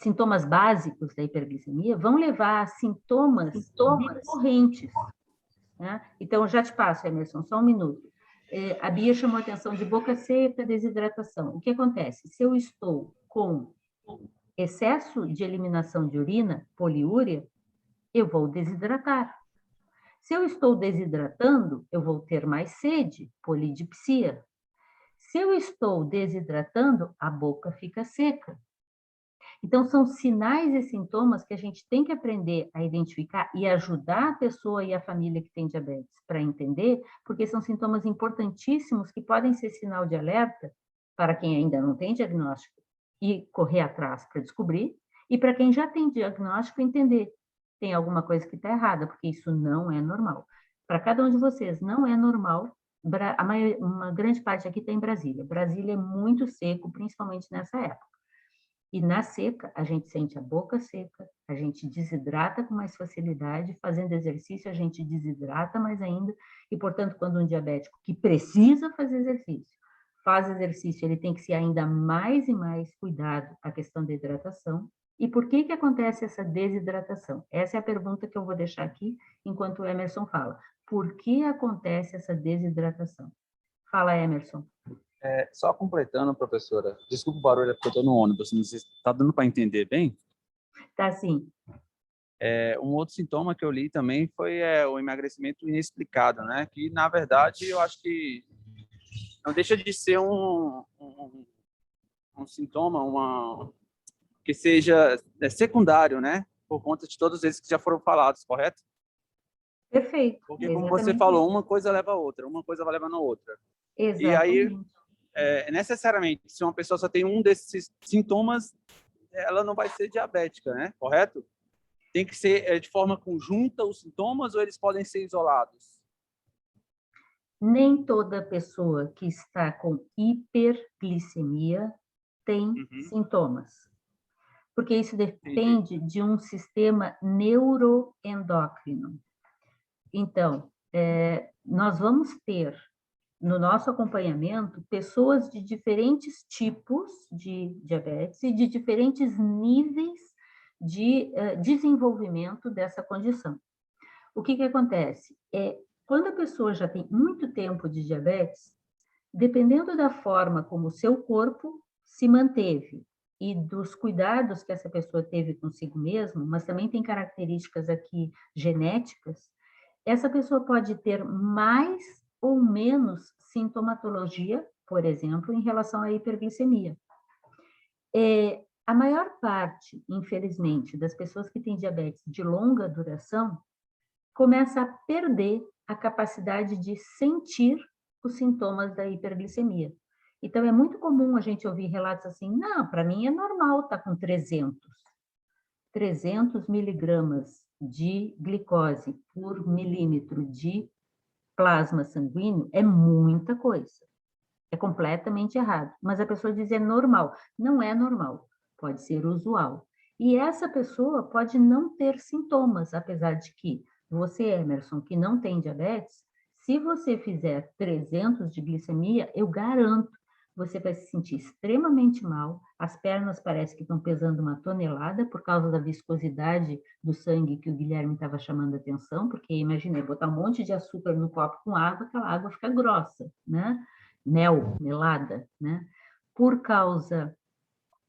sintomas básicos da hiperglicemia, vão levar a sintomas recorrentes, né? Então, já te passo, Emerson, só um minuto. A Bia chamou a atenção de boca seca, desidratação. O que acontece? Se eu estou com excesso de eliminação de urina, poliúria, eu vou desidratar. Se eu estou desidratando, eu vou ter mais sede, polidipsia. Se eu estou desidratando, a boca fica seca. Então, são sinais e sintomas que a gente tem que aprender a identificar e ajudar a pessoa e a família que tem diabetes para entender, porque são sintomas importantíssimos que podem ser sinal de alerta para quem ainda não tem diagnóstico e correr atrás para descobrir, e para quem já tem diagnóstico entender, tem alguma coisa que está errada, porque isso não é normal. Para cada um de vocês, não é normal. Uma grande parte aqui está em Brasília. Brasília é muito seco, principalmente nessa época. E na seca, a gente sente a boca seca, a gente desidrata com mais facilidade, fazendo exercício a gente desidrata mais ainda, e, portanto, quando um diabético que precisa fazer exercício, faz exercício, ele tem que ser ainda mais e mais cuidado a questão da hidratação. E por que acontece essa desidratação? Essa é a pergunta que eu vou deixar aqui, enquanto o Emerson fala. Por que acontece essa desidratação? Fala, Emerson. Só completando, professora, desculpa o barulho, porque eu estou no ônibus, não sei se está dando para entender bem? Tá, sim. Um outro sintoma que eu li também foi o emagrecimento inexplicado, né? Que, na verdade, eu acho que não deixa de ser um sintoma, que seja secundário, né? Por conta de todos esses que já foram falados, correto? Perfeito. Porque, como você falou, uma coisa leva a outra, uma coisa vai levando a outra. Exatamente. E aí, necessariamente, se uma pessoa só tem um desses sintomas, ela não vai ser diabética, né? Correto? Tem que ser de forma conjunta os sintomas ou eles podem ser isolados? Nem toda pessoa que está com hiperglicemia tem sintomas, porque isso depende de um sistema neuroendócrino. Então, nós vamos ter no nosso acompanhamento pessoas de diferentes tipos de diabetes e de diferentes níveis de desenvolvimento dessa condição. O que acontece? Quando a pessoa já tem muito tempo de diabetes, dependendo da forma como o seu corpo se manteve e dos cuidados que essa pessoa teve consigo mesmo, mas também tem características aqui genéticas, essa pessoa pode ter mais ou menos sintomatologia, por exemplo, em relação à hiperglicemia. A maior parte, infelizmente, das pessoas que têm diabetes de longa duração começa a perder a capacidade de sentir os sintomas da hiperglicemia. Então, é muito comum a gente ouvir relatos assim, não, para mim é normal estar com 300 miligramas de glicose por milímetro de plasma sanguíneo é muita coisa. É completamente errado. Mas a pessoa diz é normal. Não é normal. Pode ser usual. E essa pessoa pode não ter sintomas, apesar de que você, Emerson, que não tem diabetes, se você fizer 300 de glicemia, eu garanto, você vai se sentir extremamente mal, as pernas parecem que estão pesando 1 tonelada por causa da viscosidade do sangue que o Guilherme estava chamando a atenção, porque imaginei, botar um monte de açúcar no copo com água, aquela água fica grossa, né? Melada, né? Por causa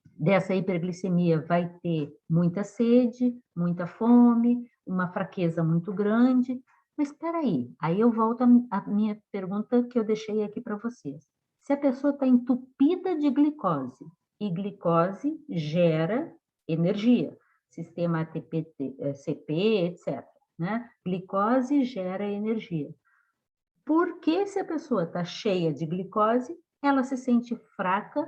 dessa hiperglicemia, vai ter muita sede, muita fome, uma fraqueza muito grande. Mas espera aí eu volto à minha pergunta que eu deixei aqui para vocês. Se a pessoa está entupida de glicose, e glicose gera energia, sistema ATP, CP, etc. Né? Glicose gera energia. Por que, se a pessoa está cheia de glicose, ela se sente fraca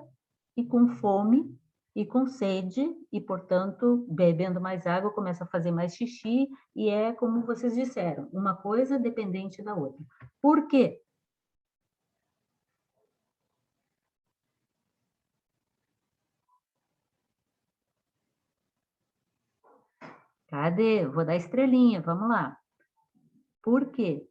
e com fome e com sede e, portanto, bebendo mais água, começa a fazer mais xixi e é como vocês disseram, uma coisa dependente da outra. Por quê? Cadê? Vou dar estrelinha, vamos lá. Por quê?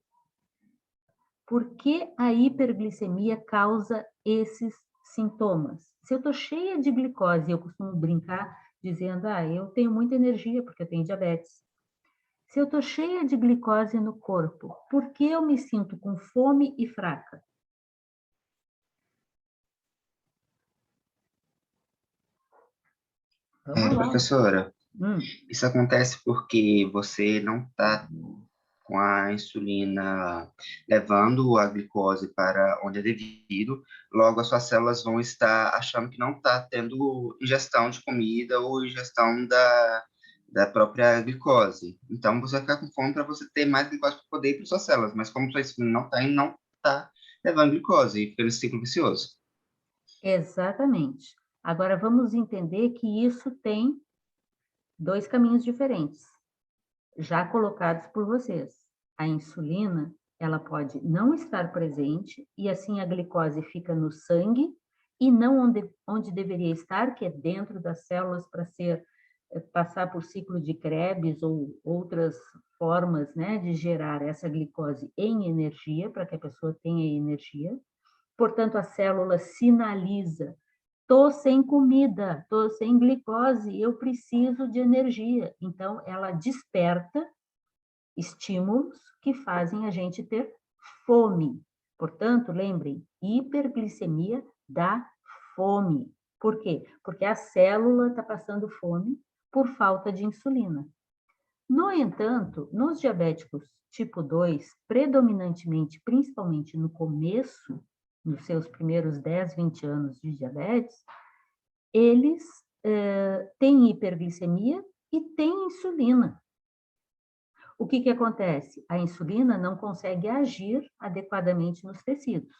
Por que a hiperglicemia causa esses sintomas? Se eu estou cheia de glicose, eu costumo brincar dizendo, eu tenho muita energia porque eu tenho diabetes. Se eu estou cheia de glicose no corpo, por que eu me sinto com fome e fraca? Vamos lá. Professora, isso acontece porque você não está com a insulina levando a glicose para onde é devido, logo as suas células vão estar achando que não está tendo ingestão de comida ou ingestão da própria glicose. Então, você vai ficar com fome para você ter mais glicose para poder ir para suas células, mas como sua insulina não está indo, não está levando glicose, e fica nesse ciclo vicioso. Exatamente. Agora, vamos entender que isso tem 2 caminhos diferentes, já colocados por vocês. A insulina, ela pode não estar presente e assim a glicose fica no sangue e não onde deveria estar, que é dentro das células para passar por ciclo de Krebs ou outras formas, né, de gerar essa glicose em energia, para que a pessoa tenha energia. Portanto, a célula sinaliza: estou sem comida, estou sem glicose, eu preciso de energia. Então, ela desperta estímulos que fazem a gente ter fome. Portanto, lembrem, hiperglicemia dá fome. Por quê? Porque a célula está passando fome por falta de insulina. No entanto, nos diabéticos tipo 2, predominantemente, principalmente no começo, nos seus primeiros 10, 20 anos de diabetes, eles têm hiperglicemia e têm insulina. O que acontece? A insulina não consegue agir adequadamente nos tecidos.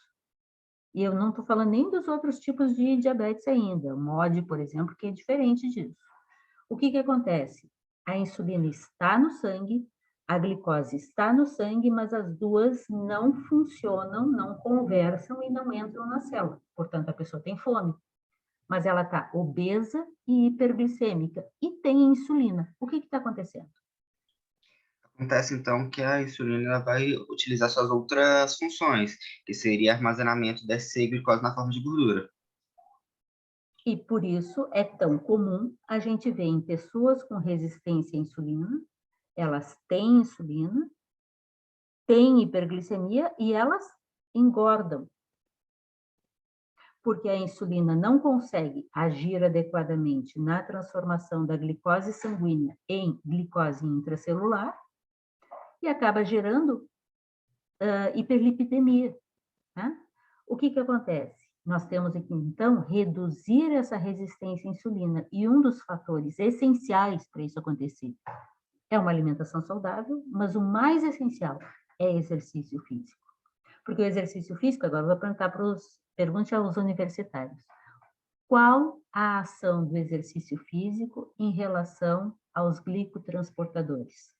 E eu não estou falando nem dos outros tipos de diabetes ainda, o MOD, por exemplo, que é diferente disso. O que acontece? A insulina está no sangue, a glicose está no sangue, mas as duas não funcionam, não conversam e não entram na célula. Portanto, a pessoa tem fome, mas ela está obesa e hiperglicêmica e tem insulina. O que está acontecendo? Acontece, então, que a insulina ela vai utilizar suas outras funções, que seria armazenamento dessa glicose na forma de gordura. E por isso é tão comum a gente ver em pessoas com resistência à insulina, elas têm insulina, têm hiperglicemia e elas engordam. Porque a insulina não consegue agir adequadamente na transformação da glicose sanguínea em glicose intracelular e acaba gerando hiperlipidemia. Né? O que acontece? Nós temos aqui, então, reduzir essa resistência à insulina. E um dos fatores essenciais para isso acontecer é uma alimentação saudável, mas o mais essencial é exercício físico. Porque o exercício físico, agora eu vou pergunte aos universitários, qual a ação do exercício físico em relação aos glicotransportadores?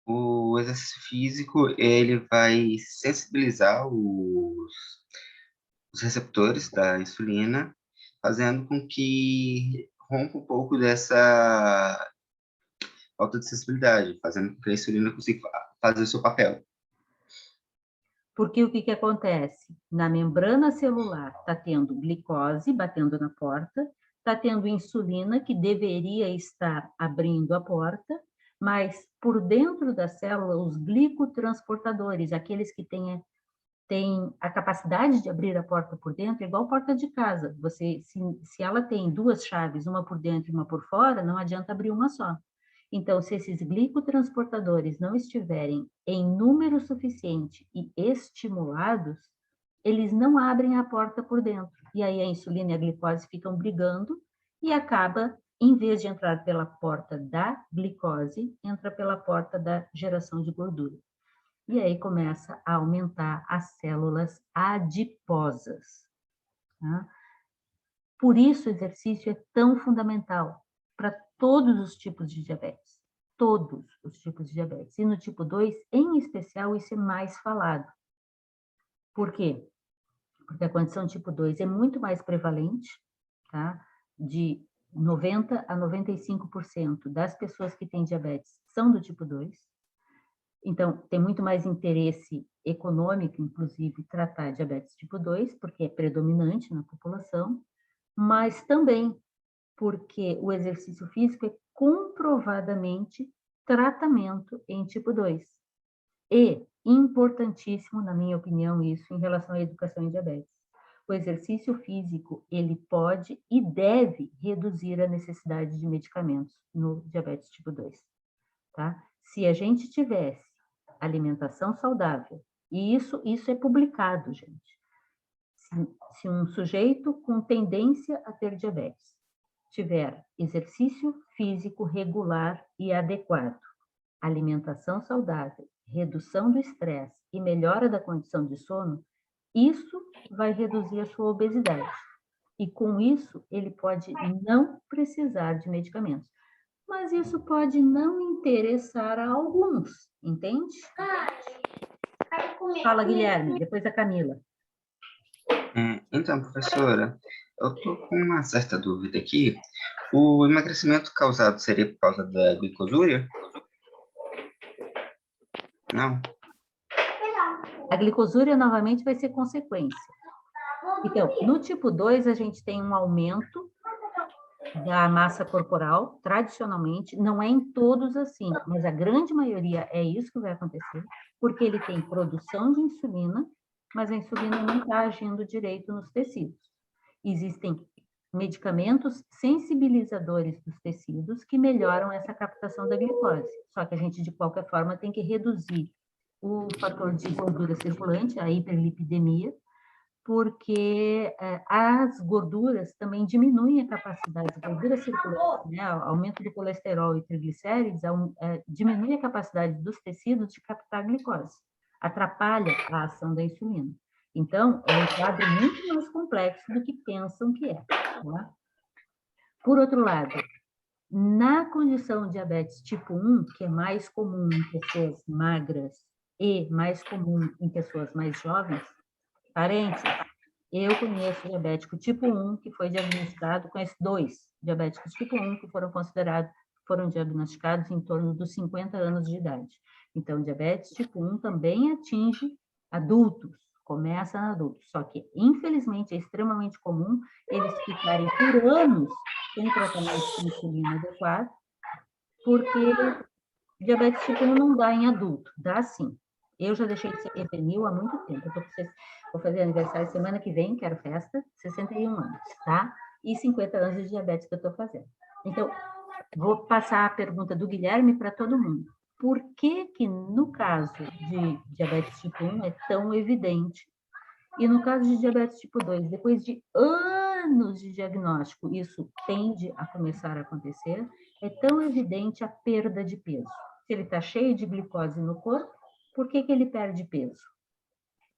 O exercício físico, ele vai sensibilizar os receptores da insulina, fazendo com que rompa um pouco dessa falta de sensibilidade, fazendo com que a insulina consiga fazer o seu papel. Porque o que acontece? Na membrana celular está tendo glicose batendo na porta, está tendo insulina que deveria estar abrindo a porta, mas por dentro da célula, os glicotransportadores, aqueles que têm a capacidade de abrir a porta por dentro, é igual porta de casa. Se ela tem duas chaves, uma por dentro e uma por fora, não adianta abrir uma só. Então, se esses glicotransportadores não estiverem em número suficiente e estimulados, eles não abrem a porta por dentro. E aí a insulina e a glicose ficam brigando e acaba, em vez de entrar pela porta da glicose, entra pela porta da geração de gordura. E aí começa a aumentar as células adiposas. Tá? Por isso o exercício é tão fundamental para todos os tipos de diabetes. Todos os tipos de diabetes. E no tipo 2, em especial, isso é mais falado. Por quê? Porque a condição tipo 2 é muito mais prevalente, tá? De 90% a 95% das pessoas que têm diabetes são do tipo 2. Então, tem muito mais interesse econômico, inclusive, tratar diabetes tipo 2, porque é predominante na população, mas também porque o exercício físico é comprovadamente tratamento em tipo 2. E, importantíssimo, na minha opinião, isso em relação à educação em diabetes. O exercício físico, ele pode e deve reduzir a necessidade de medicamentos no diabetes tipo 2. Tá? Se a gente tivesse alimentação saudável, e isso é publicado, gente. Se um sujeito com tendência a ter diabetes tiver exercício físico regular e adequado, alimentação saudável, redução do estresse e melhora da condição de sono, isso vai reduzir a sua obesidade. E com isso, ele pode não precisar de medicamentos. Mas isso pode não interessar a alguns, entende? Fala, Guilherme, depois a Camila. Então, professora, eu estou com uma certa dúvida aqui. O emagrecimento causado seria por causa da glicosúria? Não? A glicosúria, novamente, vai ser consequência. Então, no tipo 2, a gente tem um aumento da massa corporal, tradicionalmente, não é em todos assim, mas a grande maioria é isso que vai acontecer, porque ele tem produção de insulina, mas a insulina não está agindo direito nos tecidos. Existem medicamentos sensibilizadores dos tecidos que melhoram essa captação da glicose, só que a gente, de qualquer forma, tem que reduzir o fator de gordura circulante, a hiperlipidemia, porque as gorduras também diminuem a capacidade, a gordura circulante, né, o aumento do colesterol e triglicérides diminui a capacidade dos tecidos de captar glicose, atrapalha a ação da insulina. Então, é um quadro muito mais complexo do que pensam que é. Tá? Por outro lado, na condição de diabetes tipo 1, que é mais comum em pessoas magras e mais comum em pessoas mais jovens, parênteses, eu conheço diabético tipo 1 que foi diagnosticado, conheço 2 diabéticos tipo 1 que foram diagnosticados em torno dos 50 anos de idade. Então, diabetes tipo 1 também atinge adultos, começa em adultos, só que, infelizmente, é extremamente comum eles ficarem por anos sem tratamento de insulina adequado, porque diabetes tipo 1 não dá em adulto, dá sim. Eu já deixei de ser EPNIL há muito tempo. Vou fazer aniversário semana que vem, quero festa, 61 anos, tá? E 50 anos de diabetes que eu estou fazendo. Então, vou passar a pergunta do Guilherme para todo mundo. Por que que, no caso de diabetes tipo 1, é tão evidente? E no caso de diabetes tipo 2, depois de anos de diagnóstico, isso tende a começar a acontecer, é tão evidente a perda de peso. Se ele está cheio de glicose no corpo, por que que ele perde peso?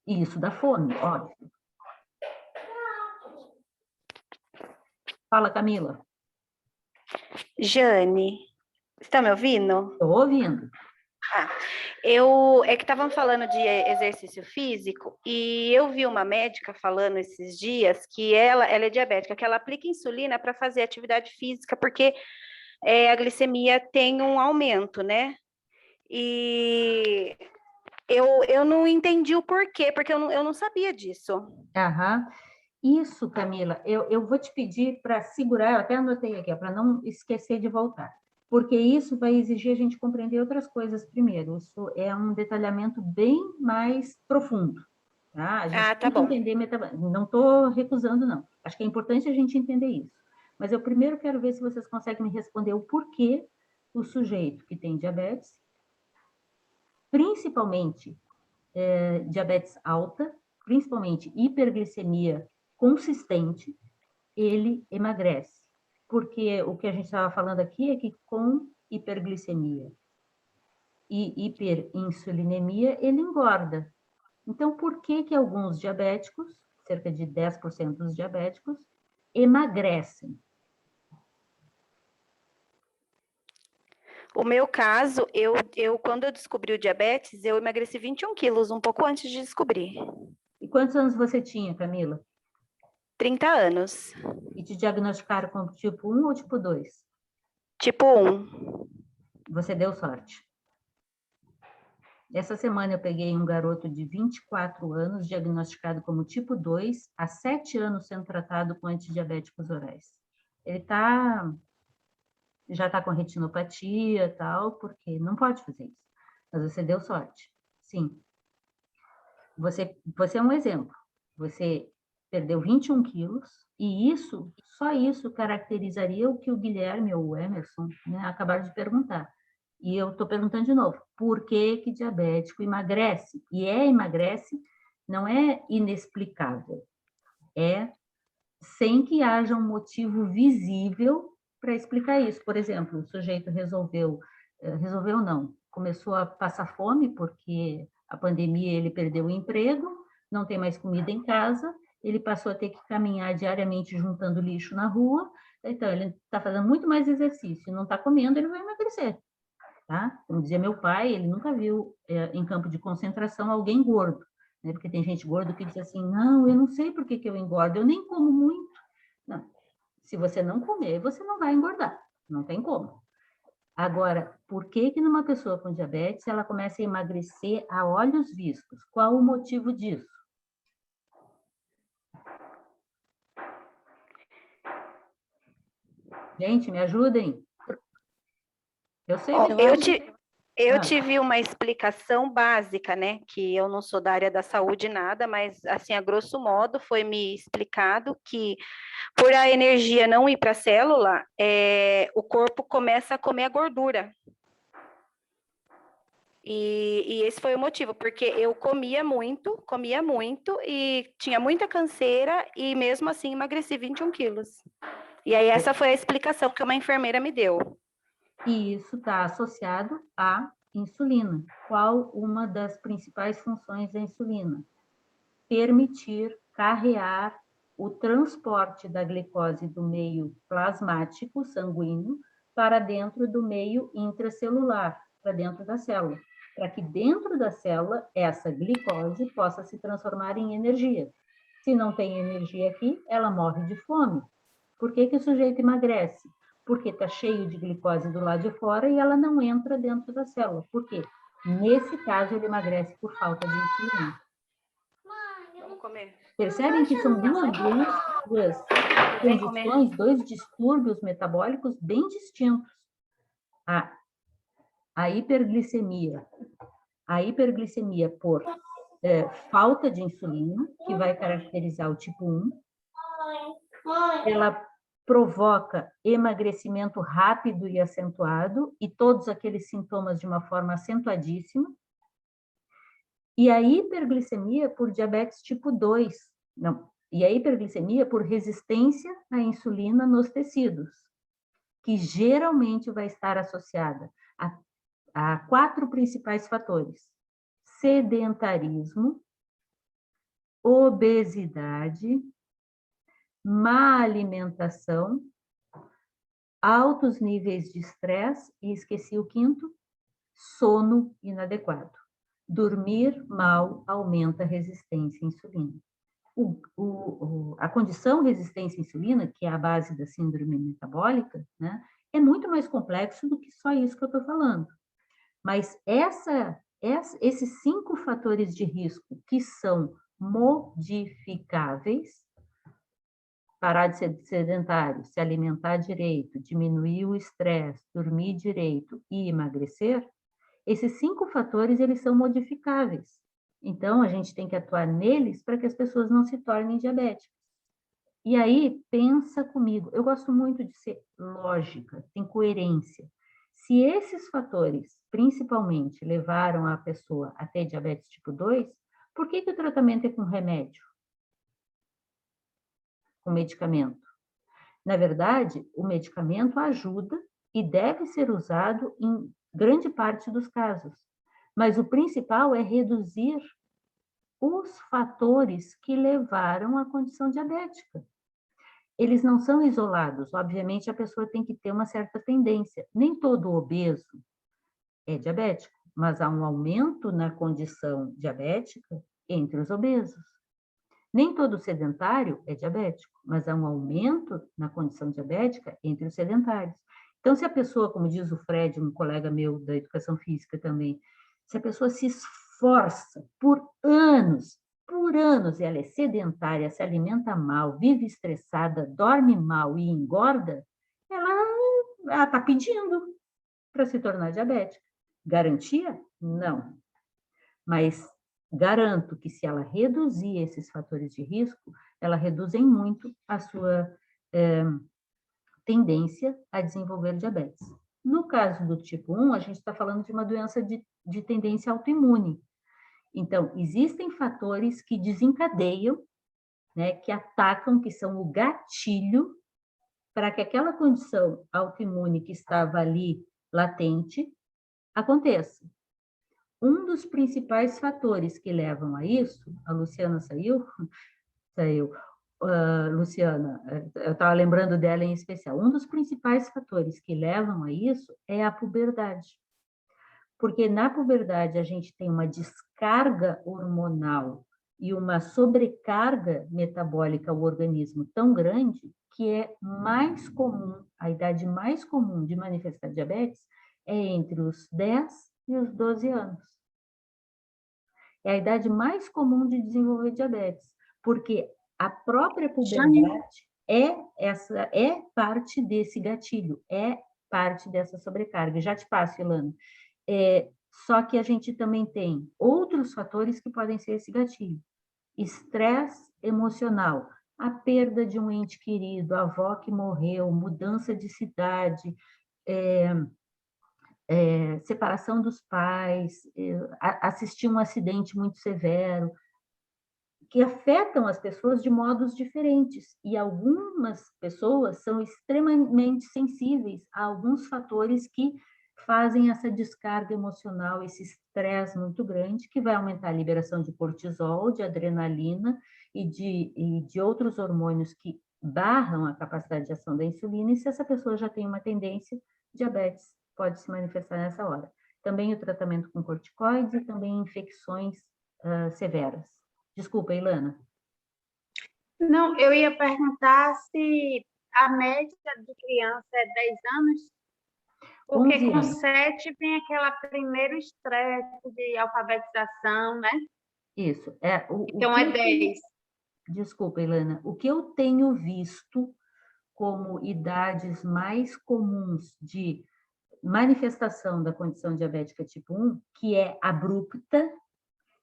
E isso dá fome, óbvio. Fala, Camila. Jane, está me ouvindo? Estou ouvindo. É que estavam falando de exercício físico e eu vi uma médica falando esses dias que ela é diabética, que ela aplica insulina para fazer atividade física porque a glicemia tem um aumento, né? E Eu não entendi o porquê, porque eu não sabia disso. Aham. Isso, Camila, eu vou te pedir para segurar, eu até anotei aqui, para não esquecer de voltar, porque isso vai exigir a gente compreender outras coisas primeiro. Isso é um detalhamento bem mais profundo, tá? A gente Ah, tá tem que bom. entender, não estou recusando, não. Acho que é importante a gente entender isso. Mas eu primeiro quero ver se vocês conseguem me responder o porquê o sujeito que tem diabetes, principalmente diabetes alta, principalmente hiperglicemia consistente, ele emagrece. Porque o que a gente estava falando aqui é que com hiperglicemia e hiperinsulinemia, ele engorda. Então, por que que alguns diabéticos, cerca de 10% dos diabéticos, emagrecem? O meu caso, quando eu descobri o diabetes, eu emagreci 21 quilos, um pouco antes de descobrir. E quantos anos você tinha, Camila? 30 anos. E te diagnosticaram como tipo 1 ou tipo 2? Tipo 1. Você deu sorte. Essa semana eu peguei um garoto de 24 anos, diagnosticado como tipo 2, há 7 anos sendo tratado com antidiabéticos orais. Ele já está com retinopatia e tal, porque não pode fazer isso. Mas você deu sorte. Sim. Você é um exemplo. Você perdeu 21 quilos, e só isso caracterizaria o que o Guilherme ou o Emerson, né, acabaram de perguntar. E eu estou perguntando de novo, por que que diabético emagrece? E emagrece não é inexplicável, é sem que haja um motivo visível para explicar isso. Por exemplo, o sujeito resolveu não, começou a passar fome porque a pandemia ele perdeu o emprego, não tem mais comida em casa, ele passou a ter que caminhar diariamente juntando lixo na rua, então ele está fazendo muito mais exercício, não está comendo, ele vai emagrecer. Tá? Como dizia meu pai, ele nunca viu em campo de concentração alguém gordo, né? Porque tem gente gorda que diz assim, não, eu não sei por que eu engordo, eu nem como muito. Não, se você não comer, você não vai engordar, não tem como. Agora, por que que numa pessoa com diabetes ela começa a emagrecer a olhos vistos? Qual o motivo disso? Gente, me ajudem. Eu sei. Eu tive uma explicação básica, né? Que eu não sou da área da saúde nada, mas assim, a grosso modo, foi me explicado que por a energia não ir para a célula, o corpo começa a comer a gordura. E esse foi o motivo, porque eu comia muito e tinha muita canseira e mesmo assim emagreci 21 quilos. E aí essa foi a explicação que uma enfermeira me deu. E isso está associado à insulina. Qual uma das principais funções da insulina? Permitir carrear o transporte da glicose do meio plasmático sanguíneo para dentro do meio intracelular, para dentro da célula, para que dentro da célula essa glicose possa se transformar em energia. Se não tem energia aqui, ela morre de fome. Por que que o sujeito emagrece? Porque está cheio de glicose do lado de fora e ela não entra dentro da célula. Por quê? Nesse caso, ele emagrece por falta de insulina. Vamos comer. Percebem que são duas condições, dois distúrbios metabólicos bem distintos. A hiperglicemia por falta de insulina, que vai caracterizar o tipo 1. Ela provoca emagrecimento rápido e acentuado, e todos aqueles sintomas de uma forma acentuadíssima. E a hiperglicemia por diabetes tipo 2, não, e a hiperglicemia por resistência à insulina nos tecidos, que geralmente vai estar associada a 4 principais fatores: sedentarismo, obesidade, má alimentação, altos níveis de estresse, e esqueci o quinto, sono inadequado. Dormir mal aumenta a resistência à insulina. A condição resistência à insulina, que é a base da síndrome metabólica, né, é muito mais complexo do que só isso que eu estou falando. Mas essa Esses 5 fatores de risco que são modificáveis, parar de ser sedentário, se alimentar direito, diminuir o estresse, dormir direito e emagrecer, esses 5 fatores, eles são modificáveis. Então, a gente tem que atuar neles para que as pessoas não se tornem diabéticas. E aí, pensa comigo, eu gosto muito de ser lógica, tem coerência. Se esses fatores, principalmente, levaram a pessoa a ter diabetes tipo 2, por que o tratamento é com remédio? Com medicamento? Na verdade, o medicamento ajuda e deve ser usado em grande parte dos casos. Mas o principal é reduzir os fatores que levaram à condição diabética. Eles não são isolados, obviamente a pessoa tem que ter uma certa tendência. Nem todo obeso é diabético, mas há um aumento na condição diabética entre os obesos. Nem todo sedentário é diabético, mas há um aumento na condição diabética entre os sedentários. Então, se a pessoa, como diz o Fred, um colega meu da educação física também, se a pessoa se esforça por anos, e ela é sedentária, se alimenta mal, vive estressada, dorme mal e engorda, ela está pedindo para se tornar diabética. Garantia? Não. Mas garanto que se ela reduzir esses fatores de risco, ela reduz em muito a sua tendência a desenvolver diabetes. No caso do tipo 1, a gente está falando de uma doença de tendência autoimune. Então, existem fatores que desencadeiam, né, que atacam, que são o gatilho para que aquela condição autoimune que estava ali latente aconteça. Um dos principais fatores que levam a isso, a Luciana saiu. Luciana, eu estava lembrando dela em especial. Um dos principais fatores que levam a isso é a puberdade. Porque na puberdade a gente tem uma descarga hormonal e uma sobrecarga metabólica ao organismo tão grande que é mais comum, a idade mais comum de manifestar diabetes é entre os 10 e os 12 anos. É a idade mais comum de desenvolver diabetes, porque a própria puberdade é parte desse gatilho, é parte dessa sobrecarga. Já te passo, Ilana. Só que a gente também tem outros fatores que podem ser esse gatilho. Estresse emocional, a perda de um ente querido, a avó que morreu, mudança de cidade, separação dos pais, assistir um acidente muito severo, que afetam as pessoas de modos diferentes. E algumas pessoas são extremamente sensíveis a alguns fatores que fazem essa descarga emocional, esse estresse muito grande, que vai aumentar a liberação de cortisol, de adrenalina e de outros hormônios que barram a capacidade de ação da insulina, e se essa pessoa já tem uma tendência, diabetes pode se manifestar nessa hora. Também o tratamento com corticoides e também infecções severas. Desculpa, Ilana. Não, eu ia perguntar se a média de criança é 10 anos, porque com 7 vem aquela primeiro estresse de alfabetização, né? Isso. Então é 10. Desculpa, Ilana. O que eu tenho visto como idades mais comuns de manifestação da condição diabética tipo 1, que é abrupta,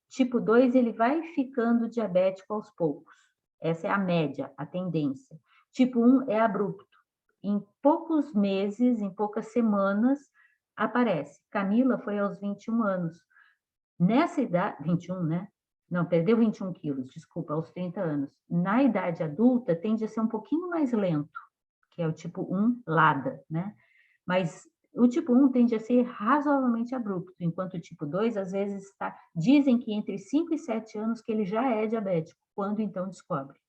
tipo 2, ele vai ficando diabético aos poucos. Essa é a média, a tendência. Tipo 1 é abrupto. Em poucos meses, em poucas semanas, aparece. Camila foi aos 21 anos. Nessa idade, 21, né? Não, perdeu 21 quilos, desculpa, aos 30 anos. Na idade adulta, tende a ser um pouquinho mais lento, que é o tipo 1 LADA, né? Mas o tipo 1 tende a ser razoavelmente abrupto, enquanto o tipo 2, às vezes, dizem que entre 5 e 7 anos que ele já é diabético, quando então descobre.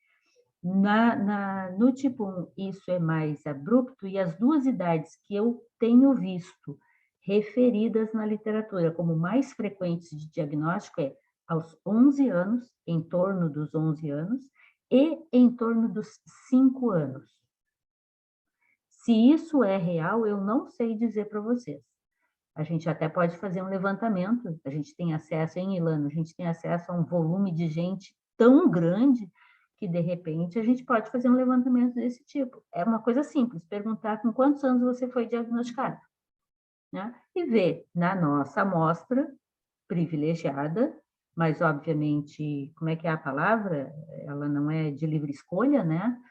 No tipo 1, isso é mais abrupto, e as duas idades que eu tenho visto referidas na literatura como mais frequentes de diagnóstico é aos 11 anos, em torno dos 11 anos, e em torno dos 5 anos. Se isso é real, eu não sei dizer para vocês. A gente até pode fazer um levantamento, a gente tem acesso, em Ilana, a gente tem acesso a um volume de gente tão grande que, de repente, a gente pode fazer um levantamento desse tipo. É uma coisa simples, perguntar com quantos anos você foi diagnosticado, né? E ver na nossa amostra privilegiada, mas, obviamente, como é que é a palavra? Ela não é de livre escolha, né?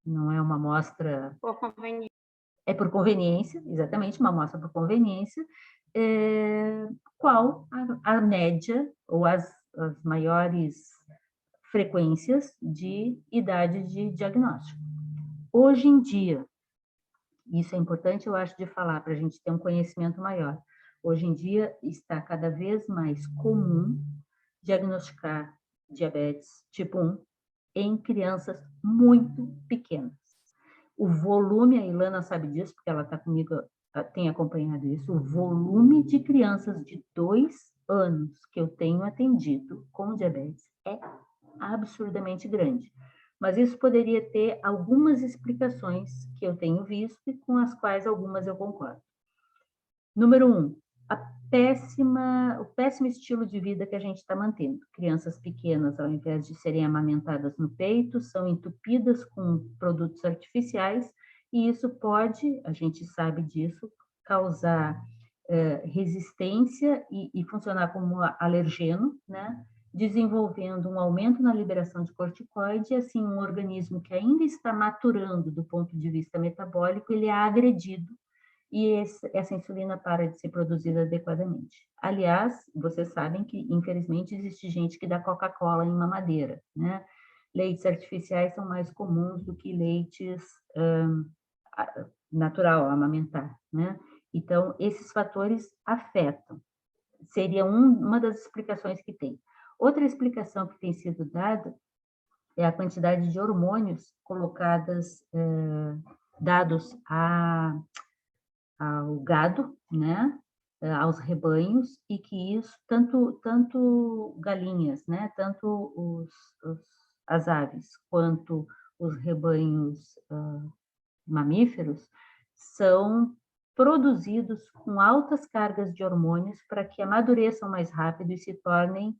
Não é uma amostra... Por conveniência. É por conveniência, exatamente, uma amostra por conveniência. Qual a média ou as maiores frequências de idade de diagnóstico? Hoje em dia, isso é importante, eu acho, de falar, para a gente ter um conhecimento maior. Hoje em dia, está cada vez mais comum diagnosticar diabetes tipo 1 em crianças muito pequenas. O volume, a Ilana sabe disso, porque ela está comigo, tem acompanhado isso, o volume de crianças de 2 anos que eu tenho atendido com diabetes é absurdamente grande. Mas isso poderia ter algumas explicações que eu tenho visto e com as quais algumas eu concordo. Número 1, o péssimo estilo de vida que a gente está mantendo. Crianças pequenas, ao invés de serem amamentadas no peito, são entupidas com produtos artificiais, e isso pode, a gente sabe disso, causar resistência e funcionar como alergeno, né? Desenvolvendo um aumento na liberação de corticoide, e assim um organismo que ainda está maturando do ponto de vista metabólico, ele é agredido e essa insulina para de ser produzida adequadamente. Aliás, vocês sabem que, infelizmente, existe gente que dá Coca-Cola em mamadeira, né? Leites artificiais são mais comuns do que leites natural, amamentar, né? Então, esses fatores afetam. Seria uma das explicações que tem. Outra explicação que tem sido dada é a quantidade de hormônios dados ao gado, né, aos rebanhos, e que isso, tanto galinhas, né, tanto as aves, quanto os rebanhos mamíferos, são produzidos com altas cargas de hormônios para que amadureçam mais rápido e se tornem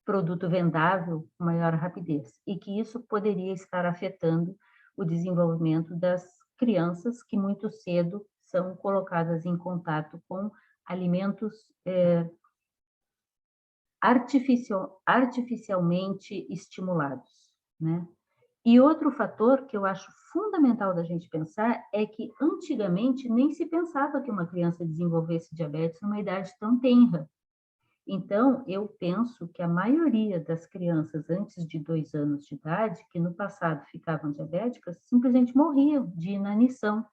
produto vendável com maior rapidez, e que isso poderia estar afetando o desenvolvimento das crianças que muito cedo são colocadas em contato com alimentos artificialmente estimulados, né? E outro fator que eu acho fundamental da gente pensar é que antigamente nem se pensava que uma criança desenvolvesse diabetes numa idade tão tenra. Então, eu penso que a maioria das crianças antes de 2 anos de idade, que no passado ficavam diabéticas, simplesmente morriam de inanição.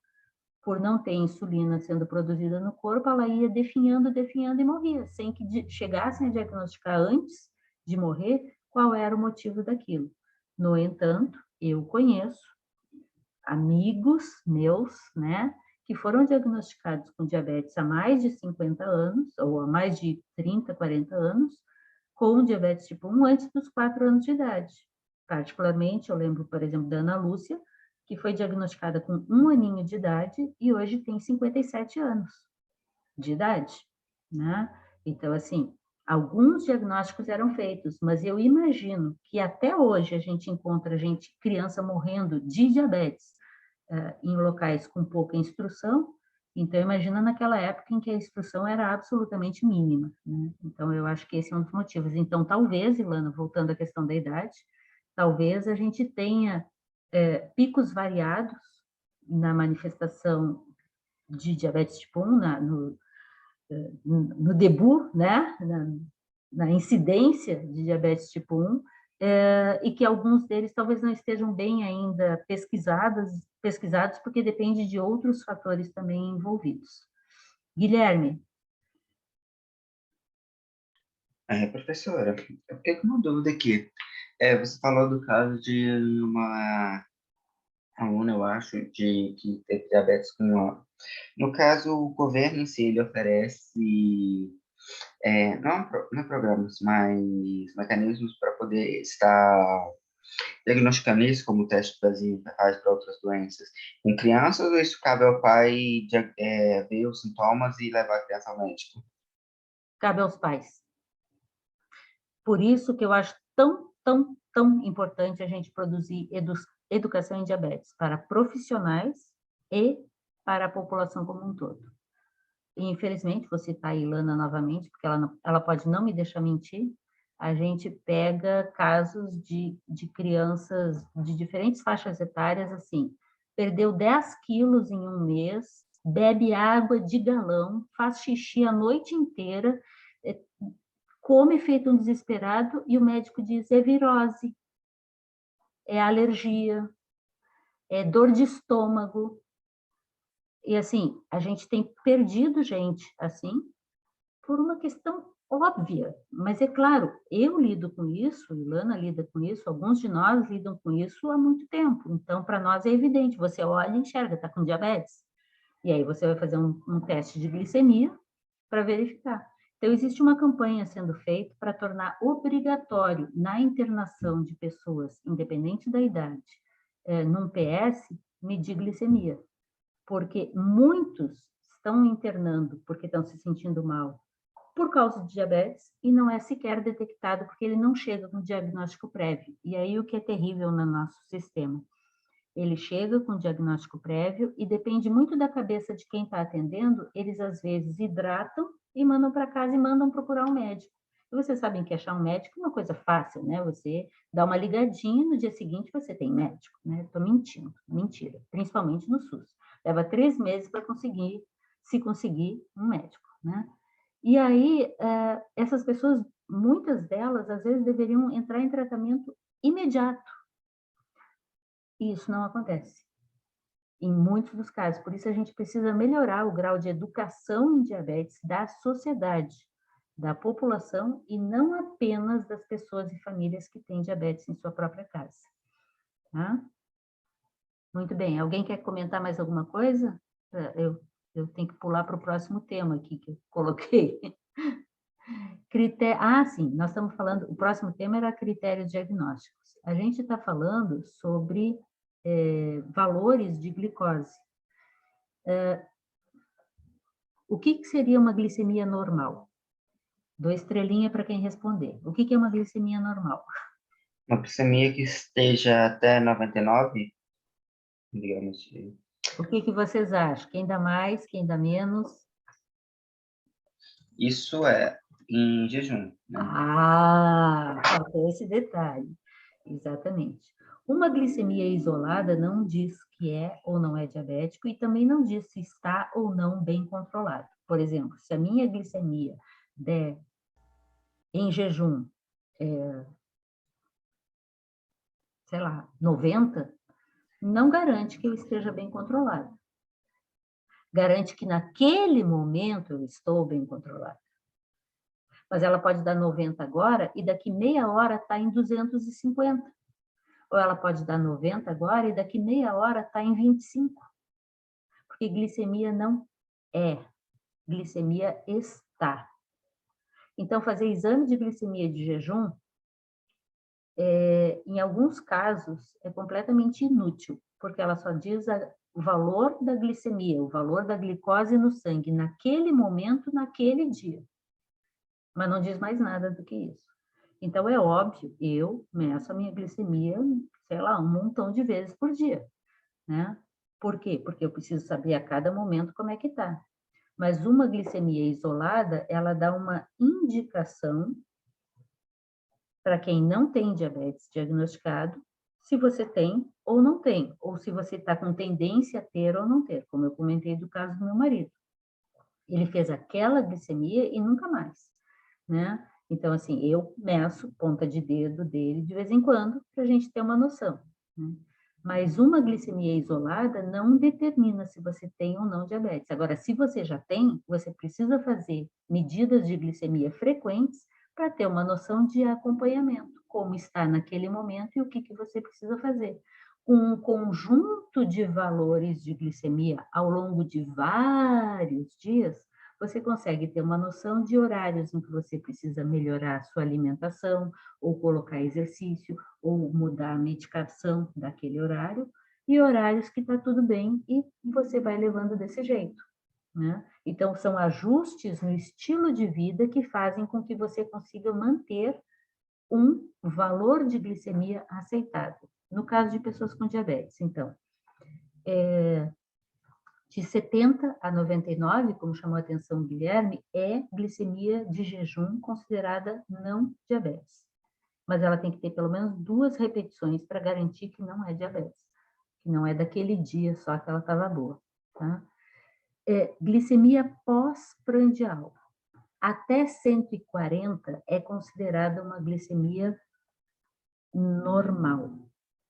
Por não ter insulina sendo produzida no corpo, ela ia definhando e morria, sem que chegassem a diagnosticar antes de morrer qual era o motivo daquilo. No entanto, eu conheço amigos meus, né, que foram diagnosticados com diabetes há mais de 50 anos, ou há mais de 30, 40 anos, com diabetes tipo 1 antes dos 4 anos de idade. Particularmente, eu lembro, por exemplo, da Ana Lúcia, que foi diagnosticada com 1 aninho de idade e hoje tem 57 anos de idade, né? Então, assim, alguns diagnósticos eram feitos, mas eu imagino que até hoje a gente encontra criança morrendo de diabetes em locais com pouca instrução. Então, imagina naquela época em que a instrução era absolutamente mínima, né? Então, eu acho que esse é um dos motivos. Então, talvez, Ilana, voltando à questão da idade, talvez a gente tenha picos variados na manifestação de diabetes tipo 1, no debut, né? Na incidência de diabetes tipo 1, e que alguns deles talvez não estejam bem ainda pesquisados, porque depende de outros fatores também envolvidos. Guilherme. Professora, eu fiquei com uma dúvida aqui. Você falou do caso de uma aluna, eu acho, que teve diabetes com 1 ano. No caso, o governo em si, ele oferece não programas, mas mecanismos para poder estar Diagnosticando isso, como o teste que o Brasil faz para outras doenças em crianças, ou isso cabe ao pai ver os sintomas e levar a criança ao médico? Cabe aos pais. Por isso que eu acho tão importante a gente produzir educação em diabetes para profissionais e para a população como um todo. E, infelizmente, vou citar a Ilana novamente, porque ela pode não me deixar mentir, a gente pega casos de crianças de diferentes faixas etárias, assim, perdeu 10 quilos em um mês, bebe água de galão, faz xixi a noite inteira, come feito um desesperado, e o médico diz, é virose, é alergia, é dor de estômago. E, assim, a gente tem perdido gente, assim, por uma questão óbvia. Mas, é claro, eu lido com isso, Ilana lida com isso, alguns de nós lidam com isso há muito tempo. Então, para nós é evidente, você olha e enxerga, está com diabetes. E aí você vai fazer um teste de glicemia para verificar. Então, existe uma campanha sendo feita para tornar obrigatório na internação de pessoas, independente da idade, num PS, medir glicemia. Porque muitos estão internando porque estão se sentindo mal por causa de diabetes e não é sequer detectado porque ele não chega com diagnóstico prévio. E aí o que é terrível no nosso sistema? Ele chega com diagnóstico prévio e depende muito da cabeça de quem está atendendo, eles às vezes hidratam e mandam para casa e mandam procurar um médico. E vocês sabem que achar um médico é uma coisa fácil, né? Você dá uma ligadinha, no dia seguinte você tem médico, né? Estou mentindo, mentira, principalmente no SUS. Leva 3 meses para conseguir um médico, né? E aí, essas pessoas, muitas delas, às vezes, deveriam entrar em tratamento imediato. E isso não acontece, em muitos dos casos. Por isso, a gente precisa melhorar o grau de educação em diabetes da sociedade, da população, e não apenas das pessoas e famílias que têm diabetes em sua própria casa. Tá? Muito bem. Alguém quer comentar mais alguma coisa? Eu tenho que pular para o próximo tema aqui que eu coloquei. Sim, nós estamos falando, o próximo tema era critérios diagnósticos. A gente está falando sobre valores de glicose. O que seria uma glicemia normal? 2 estrelinhas para quem responder. O que é uma glicemia normal? Uma glicemia que esteja até 99, digamos assim. O que vocês acham? Quem dá mais, quem dá menos? Isso é em jejum, né? Faltou esse detalhe. Exatamente. Uma glicemia isolada não diz que é ou não é diabético e também não diz se está ou não bem controlado. Por exemplo, se a minha glicemia der em jejum, sei lá, 90, não garante que eu esteja bem controlado. Garante que naquele momento eu estou bem controlado. Mas ela pode dar 90 agora e daqui meia hora está em 250. Ou ela pode dar 90 agora e daqui meia hora está em 25. Porque glicemia não é, glicemia está. Então, fazer exame de glicemia de jejum, em alguns casos, é completamente inútil, porque ela só diz o valor da glicemia, o valor da glicose no sangue, naquele momento, naquele dia. Mas não diz mais nada do que isso. Então, é óbvio, eu meço a minha glicemia, sei lá, um montão de vezes por dia, né? Por quê? Porque eu preciso saber a cada momento como é que está. Mas uma glicemia isolada, ela dá uma indicação para quem não tem diabetes diagnosticado, se você tem ou não tem, ou se você está com tendência a ter ou não ter, como eu comentei do caso do meu marido. Ele fez aquela glicemia e nunca mais, né? Então, assim, eu meço ponta de dedo dele de vez em quando, para a gente ter uma noção, né? Mas uma glicemia isolada não determina se você tem ou não diabetes. Agora, se você já tem, você precisa fazer medidas de glicemia frequentes para ter uma noção de acompanhamento, como está naquele momento e o que você precisa fazer. Com um conjunto de valores de glicemia ao longo de vários dias, você consegue ter uma noção de horários em que você precisa melhorar a sua alimentação, ou colocar exercício, ou mudar a medicação daquele horário, e horários que está tudo bem e você vai levando desse jeito, né? Então, são ajustes no estilo de vida que fazem com que você consiga manter um valor de glicemia aceitável. No caso de pessoas com diabetes, então, de 70 a 99, como chamou a atenção o Guilherme, é glicemia de jejum considerada não diabetes. Mas ela tem que ter pelo menos 2 repetições para garantir que não é diabetes, que não é daquele dia só que ela estava boa, tá? Glicemia pós-prandial. Até 140 é considerada uma glicemia normal.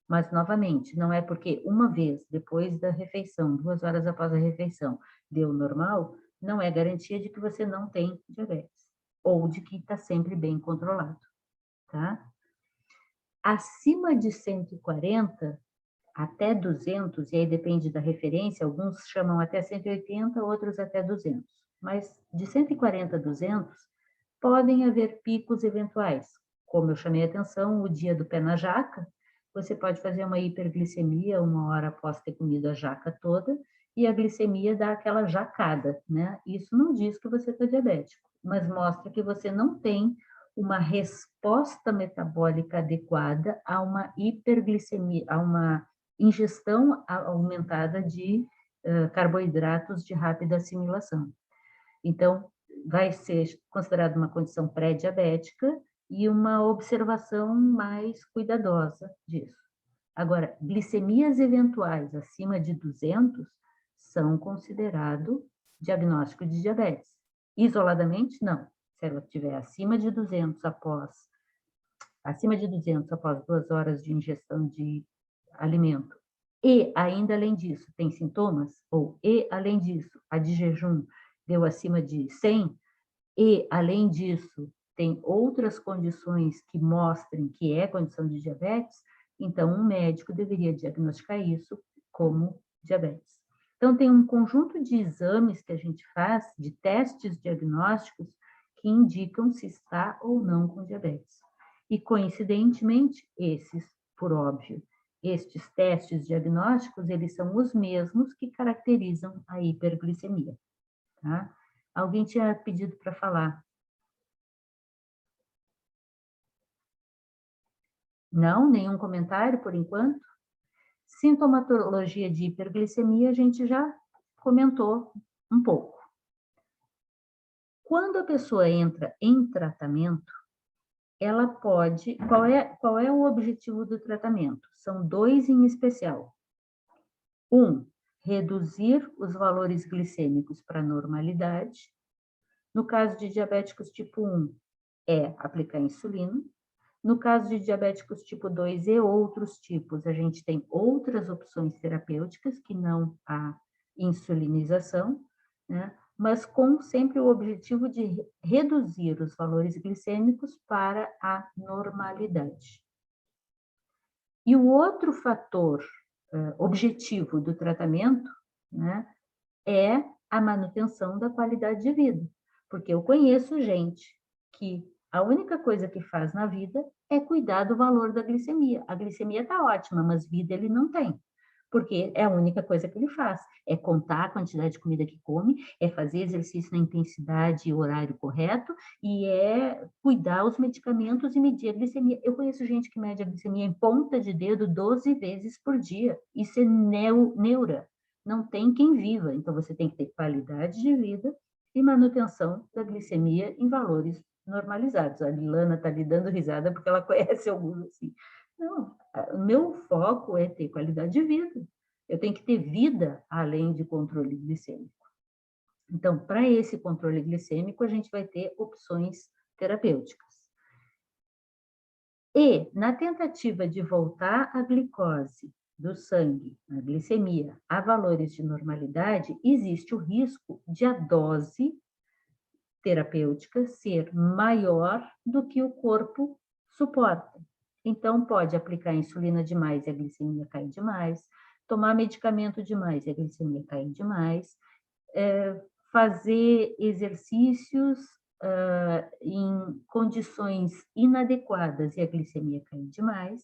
Mas, novamente, não é porque uma vez depois da refeição, 2 horas após a refeição, deu normal, não é garantia de que você não tem diabetes, ou de que está sempre bem controlado, tá? Acima de 140, até 200, e aí depende da referência, alguns chamam até 180, outros até 200. Mas de 140 a 200, podem haver picos eventuais. Como eu chamei a atenção, o dia do pé na jaca, você pode fazer uma hiperglicemia 1 hora após ter comido a jaca toda, e a glicemia dá aquela jacada, né? Isso não diz que você está diabético, mas mostra que você não tem uma resposta metabólica adequada a uma hiperglicemia, a uma ingestão aumentada de carboidratos de rápida assimilação. Então, vai ser considerado uma condição pré-diabética e uma observação mais cuidadosa disso. Agora, glicemias eventuais acima de 200 são considerado diagnóstico de diabetes. Isoladamente, não. Se ela estiver acima de 200 após 2 horas de ingestão de alimento, e ainda além disso tem sintomas, ou e além disso a de jejum deu acima de 100, e além disso tem outras condições que mostrem que é condição de diabetes, então um médico deveria diagnosticar isso como diabetes. Então tem um conjunto de exames que a gente faz, de testes diagnósticos, que indicam se está ou não com diabetes. E coincidentemente, por óbvio, estes testes diagnósticos, eles são os mesmos que caracterizam a hiperglicemia. Tá? Alguém tinha pedido para falar? Não? Nenhum comentário por enquanto? Sintomatologia de hiperglicemia a gente já comentou um pouco. Quando a pessoa entra em tratamento, ela pode... Qual é o objetivo do tratamento? São 2 em especial. 1, reduzir os valores glicêmicos para a normalidade. No caso de diabéticos tipo 1, é aplicar insulina. No caso de diabéticos tipo 2 e outros tipos, a gente tem outras opções terapêuticas que não a insulinização, né? Mas com sempre o objetivo de reduzir os valores glicêmicos para a normalidade. E o outro fator objetivo do tratamento, né, é a manutenção da qualidade de vida. Porque eu conheço gente que a única coisa que faz na vida é cuidar do valor da glicemia. A glicemia está ótima, mas vida ele não tem. Porque é a única coisa que ele faz. É contar a quantidade de comida que come, é fazer exercício na intensidade e horário correto, e é cuidar os medicamentos e medir a glicemia. Eu conheço gente que mede a glicemia em ponta de dedo 12 vezes por dia. Isso é neura. Não tem quem viva. Então, você tem que ter qualidade de vida e manutenção da glicemia em valores normalizados. A Lilana está lhe dando risada porque ela conhece alguns assim. Não, o meu foco é ter qualidade de vida. Eu tenho que ter vida além de controle glicêmico. Então, para esse controle glicêmico, a gente vai ter opções terapêuticas. E, na tentativa de voltar a glicose do sangue, a glicemia, a valores de normalidade, existe o risco de a dose terapêutica ser maior do que o corpo suporta. Então, pode aplicar insulina demais e a glicemia cai demais, tomar medicamento demais e a glicemia cai demais, fazer exercícios em condições inadequadas e a glicemia cair demais,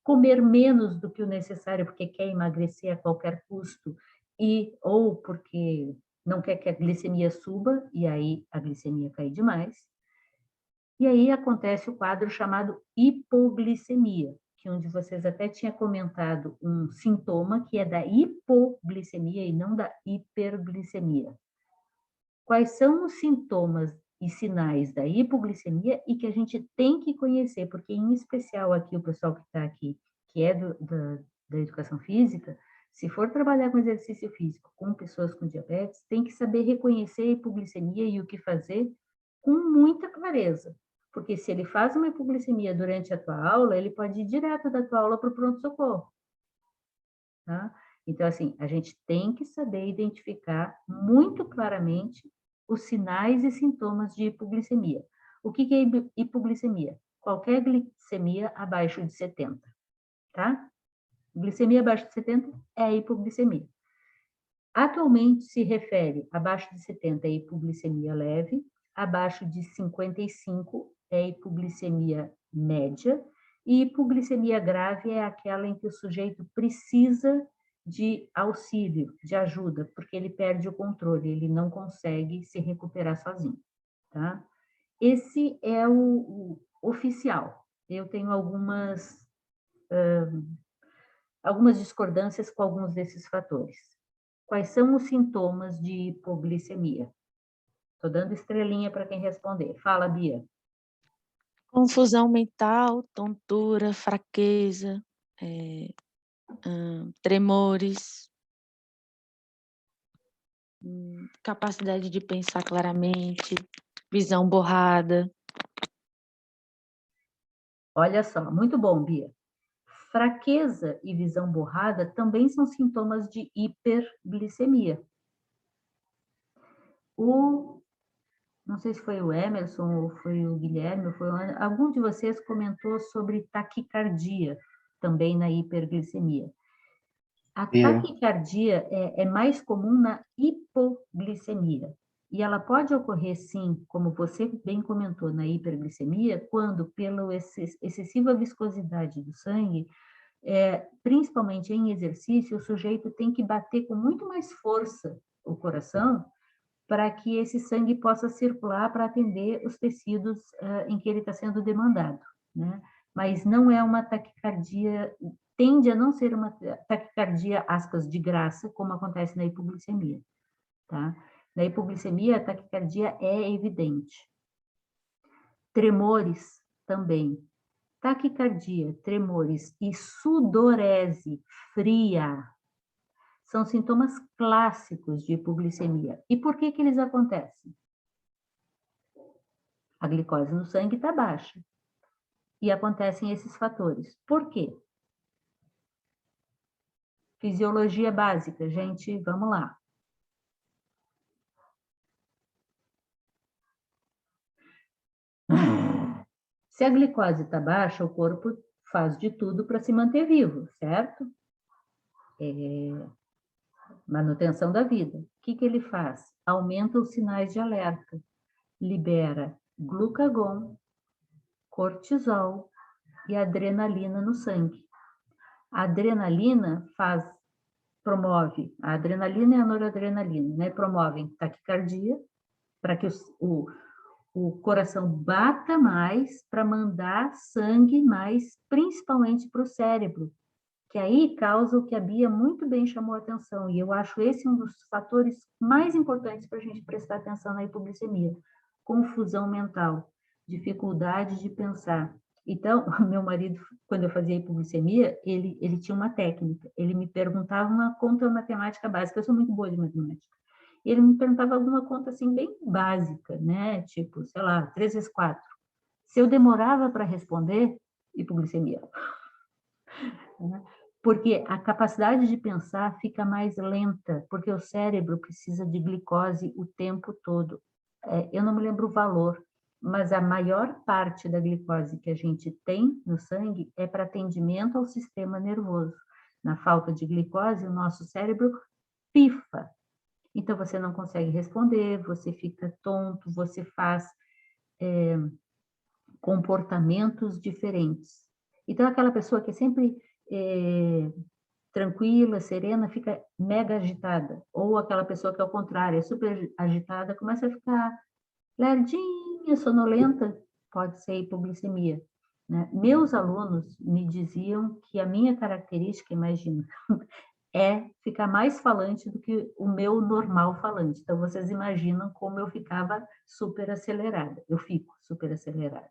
comer menos do que o necessário porque quer emagrecer a qualquer custo ou porque não quer que a glicemia suba e aí a glicemia cai demais. E aí acontece o quadro chamado hipoglicemia, que um de vocês até tinha comentado um sintoma que é da hipoglicemia e não da hiperglicemia. Quais são os sintomas e sinais da hipoglicemia e que a gente tem que conhecer, porque em especial aqui o pessoal que está aqui, que é da educação física, se for trabalhar com exercício físico com pessoas com diabetes, tem que saber reconhecer a hipoglicemia e o que fazer com muita clareza, porque se ele faz uma hipoglicemia durante a tua aula, ele pode ir direto da tua aula para o pronto-socorro. Tá? Então, assim, a gente tem que saber identificar muito claramente os sinais e sintomas de hipoglicemia. O que é hipoglicemia? Qualquer glicemia abaixo de 70, tá? Glicemia abaixo de 70 é hipoglicemia. Atualmente se refere abaixo de 70 é hipoglicemia leve, abaixo de 55 é hipoglicemia média, e hipoglicemia grave é aquela em que o sujeito precisa de auxílio, de ajuda, porque ele perde o controle, ele não consegue se recuperar sozinho, tá? Esse é o oficial. Eu tenho algumas discordâncias com alguns desses fatores. Quais são os sintomas de hipoglicemia? Estou dando estrelinha para quem responder. Fala, Bia. Confusão mental, tontura, fraqueza, tremores, capacidade de pensar claramente, visão borrada. Olha só, muito bom, Bia. Fraqueza e visão borrada também são sintomas de hiperglicemia. Não sei se foi o Emerson ou foi o Guilherme, algum de vocês comentou sobre taquicardia, também na hiperglicemia. A taquicardia é mais comum na hipoglicemia. E ela pode ocorrer, sim, como você bem comentou, na hiperglicemia, quando, pela excessiva viscosidade do sangue, principalmente em exercício, o sujeito tem que bater com muito mais força o coração para que esse sangue possa circular para atender os tecidos em que ele está sendo demandado, né? Mas não é uma taquicardia, tende a não ser uma taquicardia, aspas, de graça, como acontece na hipoglicemia, tá? Na hipoglicemia, a taquicardia é evidente. Tremores também. Taquicardia, tremores e sudorese fria são sintomas clássicos de hipoglicemia. E por que eles acontecem? A glicose no sangue está baixa. E acontecem esses fatores. Por quê? Fisiologia básica, gente, vamos lá. Se a glicose está baixa, o corpo faz de tudo para se manter vivo, certo? Manutenção da vida. O que ele faz? Aumenta os sinais de alerta, libera glucagon, cortisol e adrenalina no sangue. A adrenalina promove, a adrenalina e a noradrenalina, né? Promovem taquicardia, para que o coração bata mais, para mandar sangue mais, principalmente para o cérebro, que aí causa o que a Bia muito bem chamou a atenção, e eu acho esse um dos fatores mais importantes para a gente prestar atenção na hipoglicemia: confusão mental, dificuldade de pensar. Então, meu marido, quando eu fazia hipoglicemia, ele tinha uma técnica, ele me perguntava uma conta matemática básica, eu sou muito boa de matemática, ele me perguntava alguma conta assim bem básica, né, tipo, sei lá, 3 vezes 4. Se eu demorava para responder, hipoglicemia. Porque a capacidade de pensar fica mais lenta, porque o cérebro precisa de glicose o tempo todo. Eu não me lembro o valor, mas a maior parte da glicose que a gente tem no sangue é para atendimento ao sistema nervoso. Na falta de glicose, o nosso cérebro pifa. Então, você não consegue responder, você fica tonto, você faz comportamentos diferentes. Então, aquela pessoa que é sempre tranquila, serena, fica mega agitada. Ou aquela pessoa que, ao contrário, é super agitada, começa a ficar lerdinha, sonolenta, pode ser hipoglicemia. Né? Meus alunos me diziam que a minha característica, imagina, é ficar mais falante do que o meu normal falante. Então, vocês imaginam como eu ficava super acelerada. Eu fico super acelerada.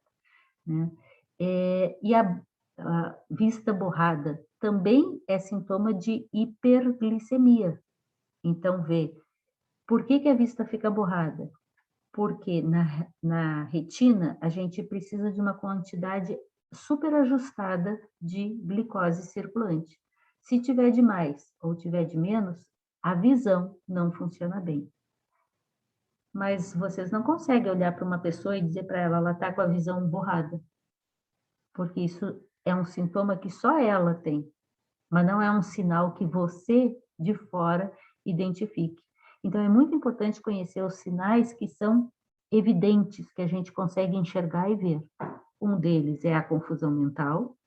Né? E a vista borrada também é sintoma de hiperglicemia. Então, vê, por que a vista fica borrada? Porque na retina a gente precisa de uma quantidade super ajustada de glicose circulante. Se tiver de mais ou tiver de menos, a visão não funciona bem. Mas vocês não conseguem olhar para uma pessoa e dizer para ela está com a visão borrada, porque isso é um sintoma que só ela tem, mas não é um sinal que você, de fora, identifique. Então, é muito importante conhecer os sinais que são evidentes, que a gente consegue enxergar e ver. Um deles é a confusão mental,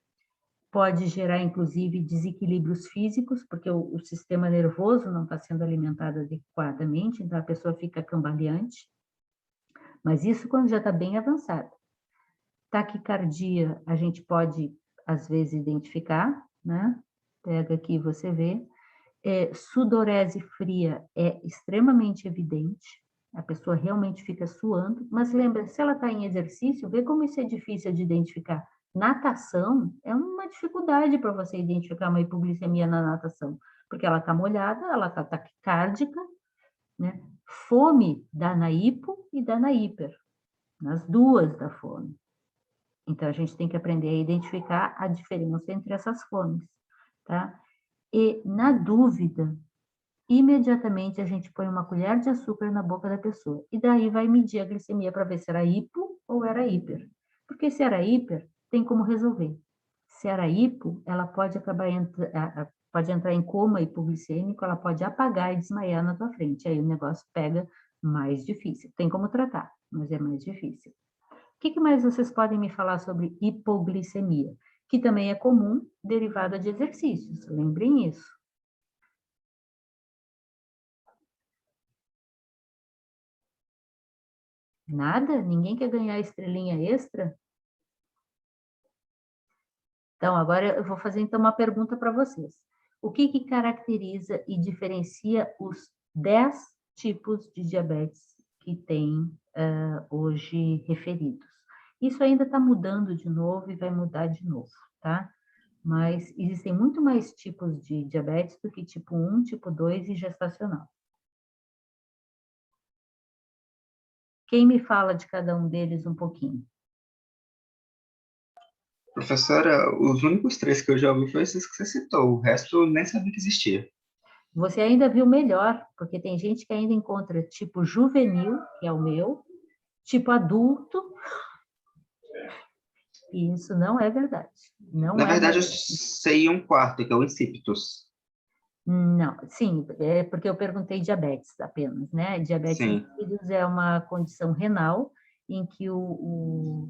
pode gerar, inclusive, desequilíbrios físicos, porque o sistema nervoso não está sendo alimentado adequadamente, então a pessoa fica cambaleante, mas isso quando já está bem avançado. Taquicardia, a gente pode, às vezes, identificar, né? Pega aqui e você vê. Sudorese fria é extremamente evidente, a pessoa realmente fica suando, mas lembra, se ela está em exercício, vê como isso é difícil de identificar. Natação é uma dificuldade para você identificar uma hipoglicemia na natação, porque ela está molhada, ela está taquicárdica, né? Fome dá na hipo e dá na hiper, nas duas da fome. Então, a gente tem que aprender a identificar a diferença entre essas fomes, tá? E, na dúvida, imediatamente a gente põe uma colher de açúcar na boca da pessoa. E daí vai medir a glicemia para ver se era hipo ou era hiper. Porque se era hiper, tem como resolver. Se era hipo, ela pode pode entrar em coma hipoglicêmico, ela pode apagar e desmaiar na tua frente. Aí o negócio pega mais difícil. Tem como tratar, mas é mais difícil. O que mais vocês podem me falar sobre hipoglicemia? Que também é comum, derivada de exercícios. Lembrem isso. Nada? Ninguém quer ganhar estrelinha extra? Então, agora eu vou fazer então uma pergunta para vocês. O que caracteriza e diferencia os 10 tipos de diabetes que tem hoje referidos? Isso ainda está mudando de novo e vai mudar de novo, tá? Mas existem muito mais tipos de diabetes do que tipo 1, tipo 2 e gestacional. Quem me fala de cada um deles um pouquinho? Professora, os únicos 3 que eu já ouvi foi esses que você citou, o resto eu nem sabia que existia. Você ainda viu melhor, porque tem gente que ainda encontra tipo juvenil, que é o meu, tipo adulto, e isso não é verdade. Não Na é verdade, eu verdade. sei um quarto, que é o insípidos. Não, sim, é porque eu perguntei diabetes apenas, né? Diabetes Sim. insípidos é uma condição renal em que o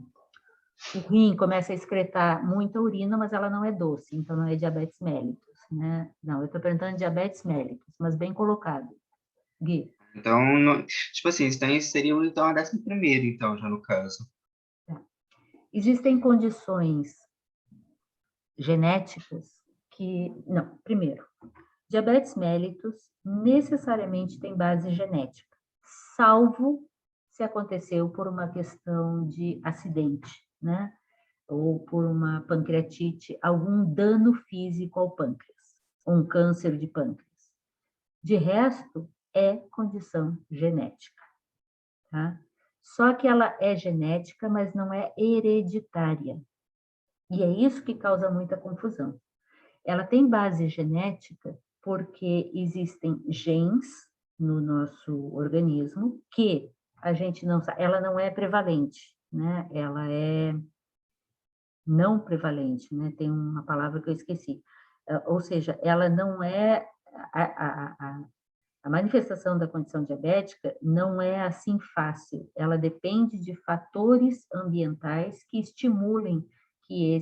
rim começa a excretar muita urina, mas ela não é doce, então não é diabetes mellitus, né? Não, eu estou perguntando diabetes mellitus, mas bem colocado. Gui. Então, tipo assim, então seria então a 11ª, então, já no caso. Existem condições genéticas que... Não, primeiro, diabetes mellitus necessariamente tem base genética, salvo se aconteceu por uma questão de acidente, né? Ou por uma pancreatite, algum dano físico ao pâncreas, ou um câncer de pâncreas. De resto, é condição genética, tá? Só que ela é genética, mas não é hereditária. E é isso que causa muita confusão. Ela tem base genética porque existem genes no nosso organismo que a gente não sabe, ela não é prevalente, né? Ela é não prevalente, né? Tem uma palavra que eu esqueci. Ou seja, ela não é A manifestação da condição diabética não é assim fácil, ela depende de fatores ambientais que estimulem que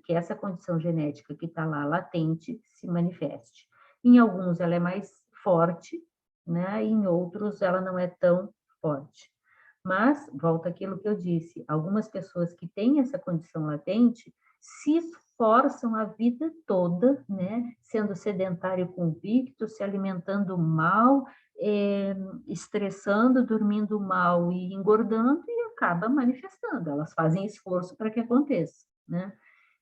essa condição genética que está lá latente se manifeste. Em alguns ela é mais forte, né? Em outros ela não é tão forte. Mas, volta àquilo que eu disse, algumas pessoas que têm essa condição latente se esforçam a vida toda, né? Sendo sedentário convicto, se alimentando mal, estressando, dormindo mal e engordando, e acaba manifestando. Elas fazem esforço para que aconteça, né?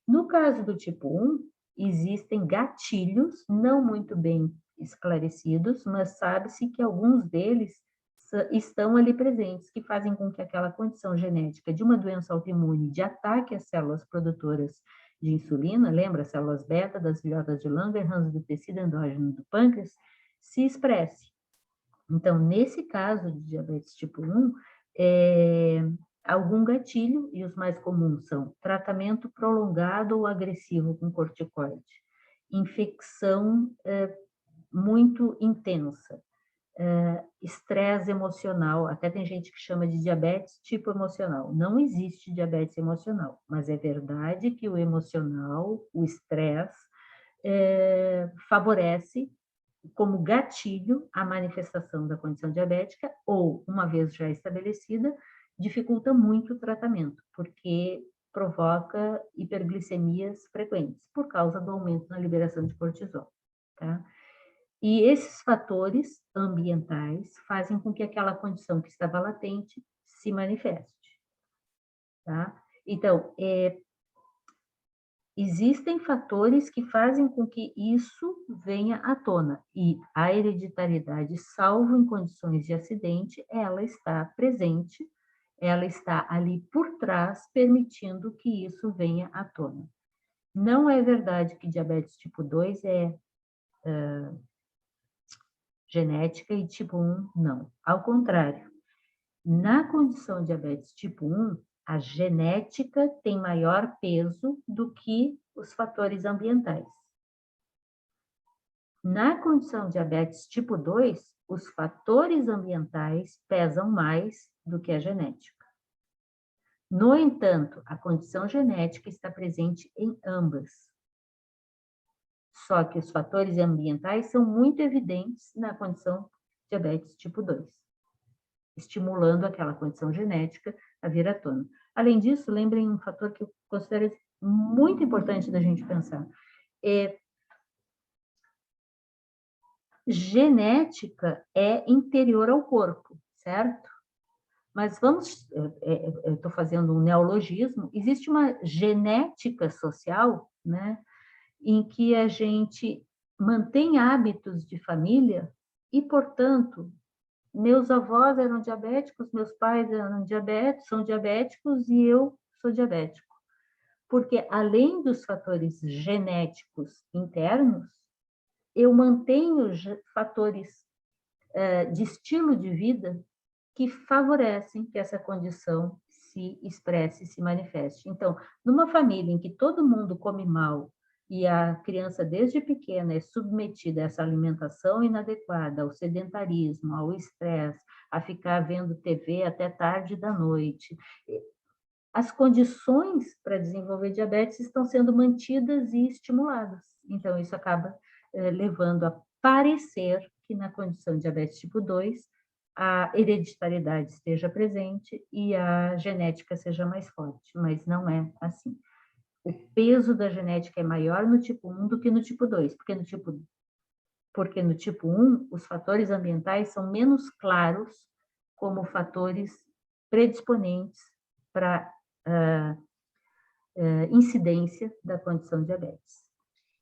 No caso do tipo 1, existem gatilhos não muito bem esclarecidos, mas sabe-se que alguns deles estão ali presentes, que fazem com que aquela condição genética de uma doença autoimune de ataque às células produtoras de insulina, lembra, células beta das ilhotas de Langerhans do tecido endógeno do pâncreas, se expresse. Então, nesse caso de diabetes tipo 1, algum gatilho, e os mais comuns são tratamento prolongado ou agressivo com corticoide, infecção muito intensa, estresse emocional, até tem gente que chama de diabetes tipo emocional. Não existe diabetes emocional, mas é verdade que o emocional, o estresse, favorece como gatilho a manifestação da condição diabética ou, uma vez já estabelecida, dificulta muito o tratamento, porque provoca hiperglicemias frequentes por causa do aumento na liberação de cortisol, tá? E esses fatores ambientais fazem com que aquela condição que estava latente se manifeste, tá? Então, existem fatores que fazem com que isso venha à tona, e a hereditariedade, salvo em condições de acidente, ela está presente, ela está ali por trás, permitindo que isso venha à tona. Não é verdade que diabetes tipo 2 é genética e tipo 1 não. Ao contrário, na condição de diabetes tipo 1, a genética tem maior peso do que os fatores ambientais. Na condição de diabetes tipo 2, os fatores ambientais pesam mais do que a genética. No entanto, a condição genética está presente em ambas. Só que os fatores ambientais são muito evidentes na condição de diabetes tipo 2, estimulando aquela condição genética a vir à tona. Além disso, lembrem um fator que eu considero muito importante da gente pensar. Genética é interior ao corpo, certo? Mas eu estou fazendo um neologismo, existe uma genética social, né, em que a gente mantém hábitos de família e, portanto, meus avós eram diabéticos, meus pais eram diabéticos, são diabéticos e eu sou diabético. Porque, além dos fatores genéticos internos, eu mantenho fatores de estilo de vida que favorecem que essa condição se expresse, se manifeste. Então, numa família em que todo mundo come mal e a criança desde pequena é submetida a essa alimentação inadequada, ao sedentarismo, ao estresse, a ficar vendo TV até tarde da noite, as condições para desenvolver diabetes estão sendo mantidas e estimuladas. Então, isso acaba levando a parecer que na condição de diabetes tipo 2, a hereditariedade esteja presente e a genética seja mais forte, mas não é assim. O peso da genética é maior no tipo 1 do que no tipo 2, porque no tipo 1 os fatores ambientais são menos claros como fatores predisponentes para incidência da condição de diabetes.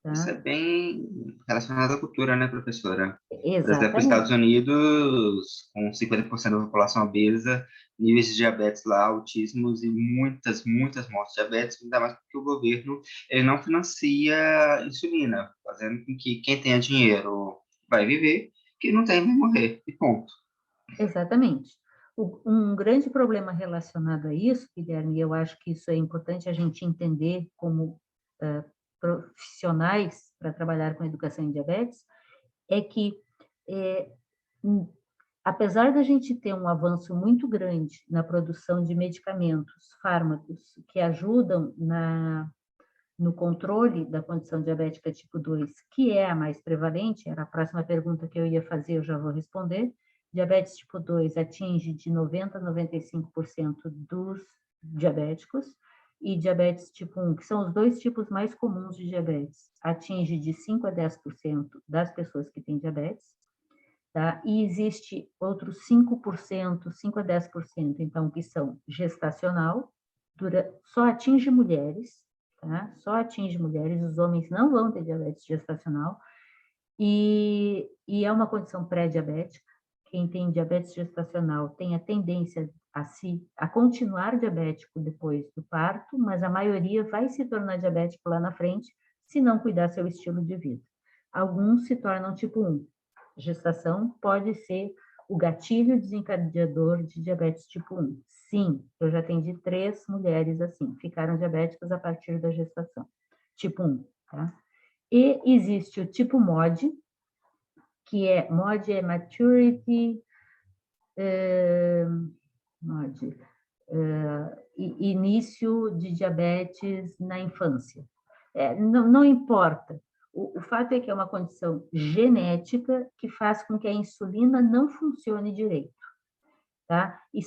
Tá? Isso é bem relacionado à cultura, né, professora? Exatamente. Por exemplo, nos Estados Unidos, com 50% da população obesa, níveis de diabetes lá, autismos e muitas mortes de diabetes, ainda mais porque o governo ele não financia insulina, fazendo com que quem tenha dinheiro vai viver, quem não tem vai morrer, e ponto. Exatamente. Um grande problema relacionado a isso, Guilherme, e eu acho que isso é importante a gente entender como profissionais para trabalhar com educação em diabetes, é que apesar da gente ter um avanço muito grande na produção de medicamentos, fármacos, que ajudam no controle da condição diabética tipo 2, que é a mais prevalente, era a próxima pergunta que eu ia fazer, eu já vou responder. Diabetes tipo 2 atinge de 90% a 95% dos diabéticos, e diabetes tipo 1, que são os dois tipos mais comuns de diabetes, atinge de 5% a 10% das pessoas que têm diabetes, tá? E existe outros 5%, 5% a 10%, então, que são gestacional, só atinge mulheres, tá? Só atinge mulheres, os homens não vão ter diabetes gestacional, e é uma condição pré-diabética. Quem tem diabetes gestacional tem a tendência a continuar diabético depois do parto, mas a maioria vai se tornar diabético lá na frente, se não cuidar seu estilo de vida. Alguns se tornam tipo 1. Gestação pode ser o gatilho desencadeador de diabetes tipo 1. Sim, eu já atendi 3 mulheres assim, ficaram diabéticas a partir da gestação. Tipo 1, tá? E existe o tipo MOD, que MOD é Maturity, MOD, início de diabetes na infância. Não importa. O fato é que é uma condição genética que faz com que a insulina não funcione direito. Tá? E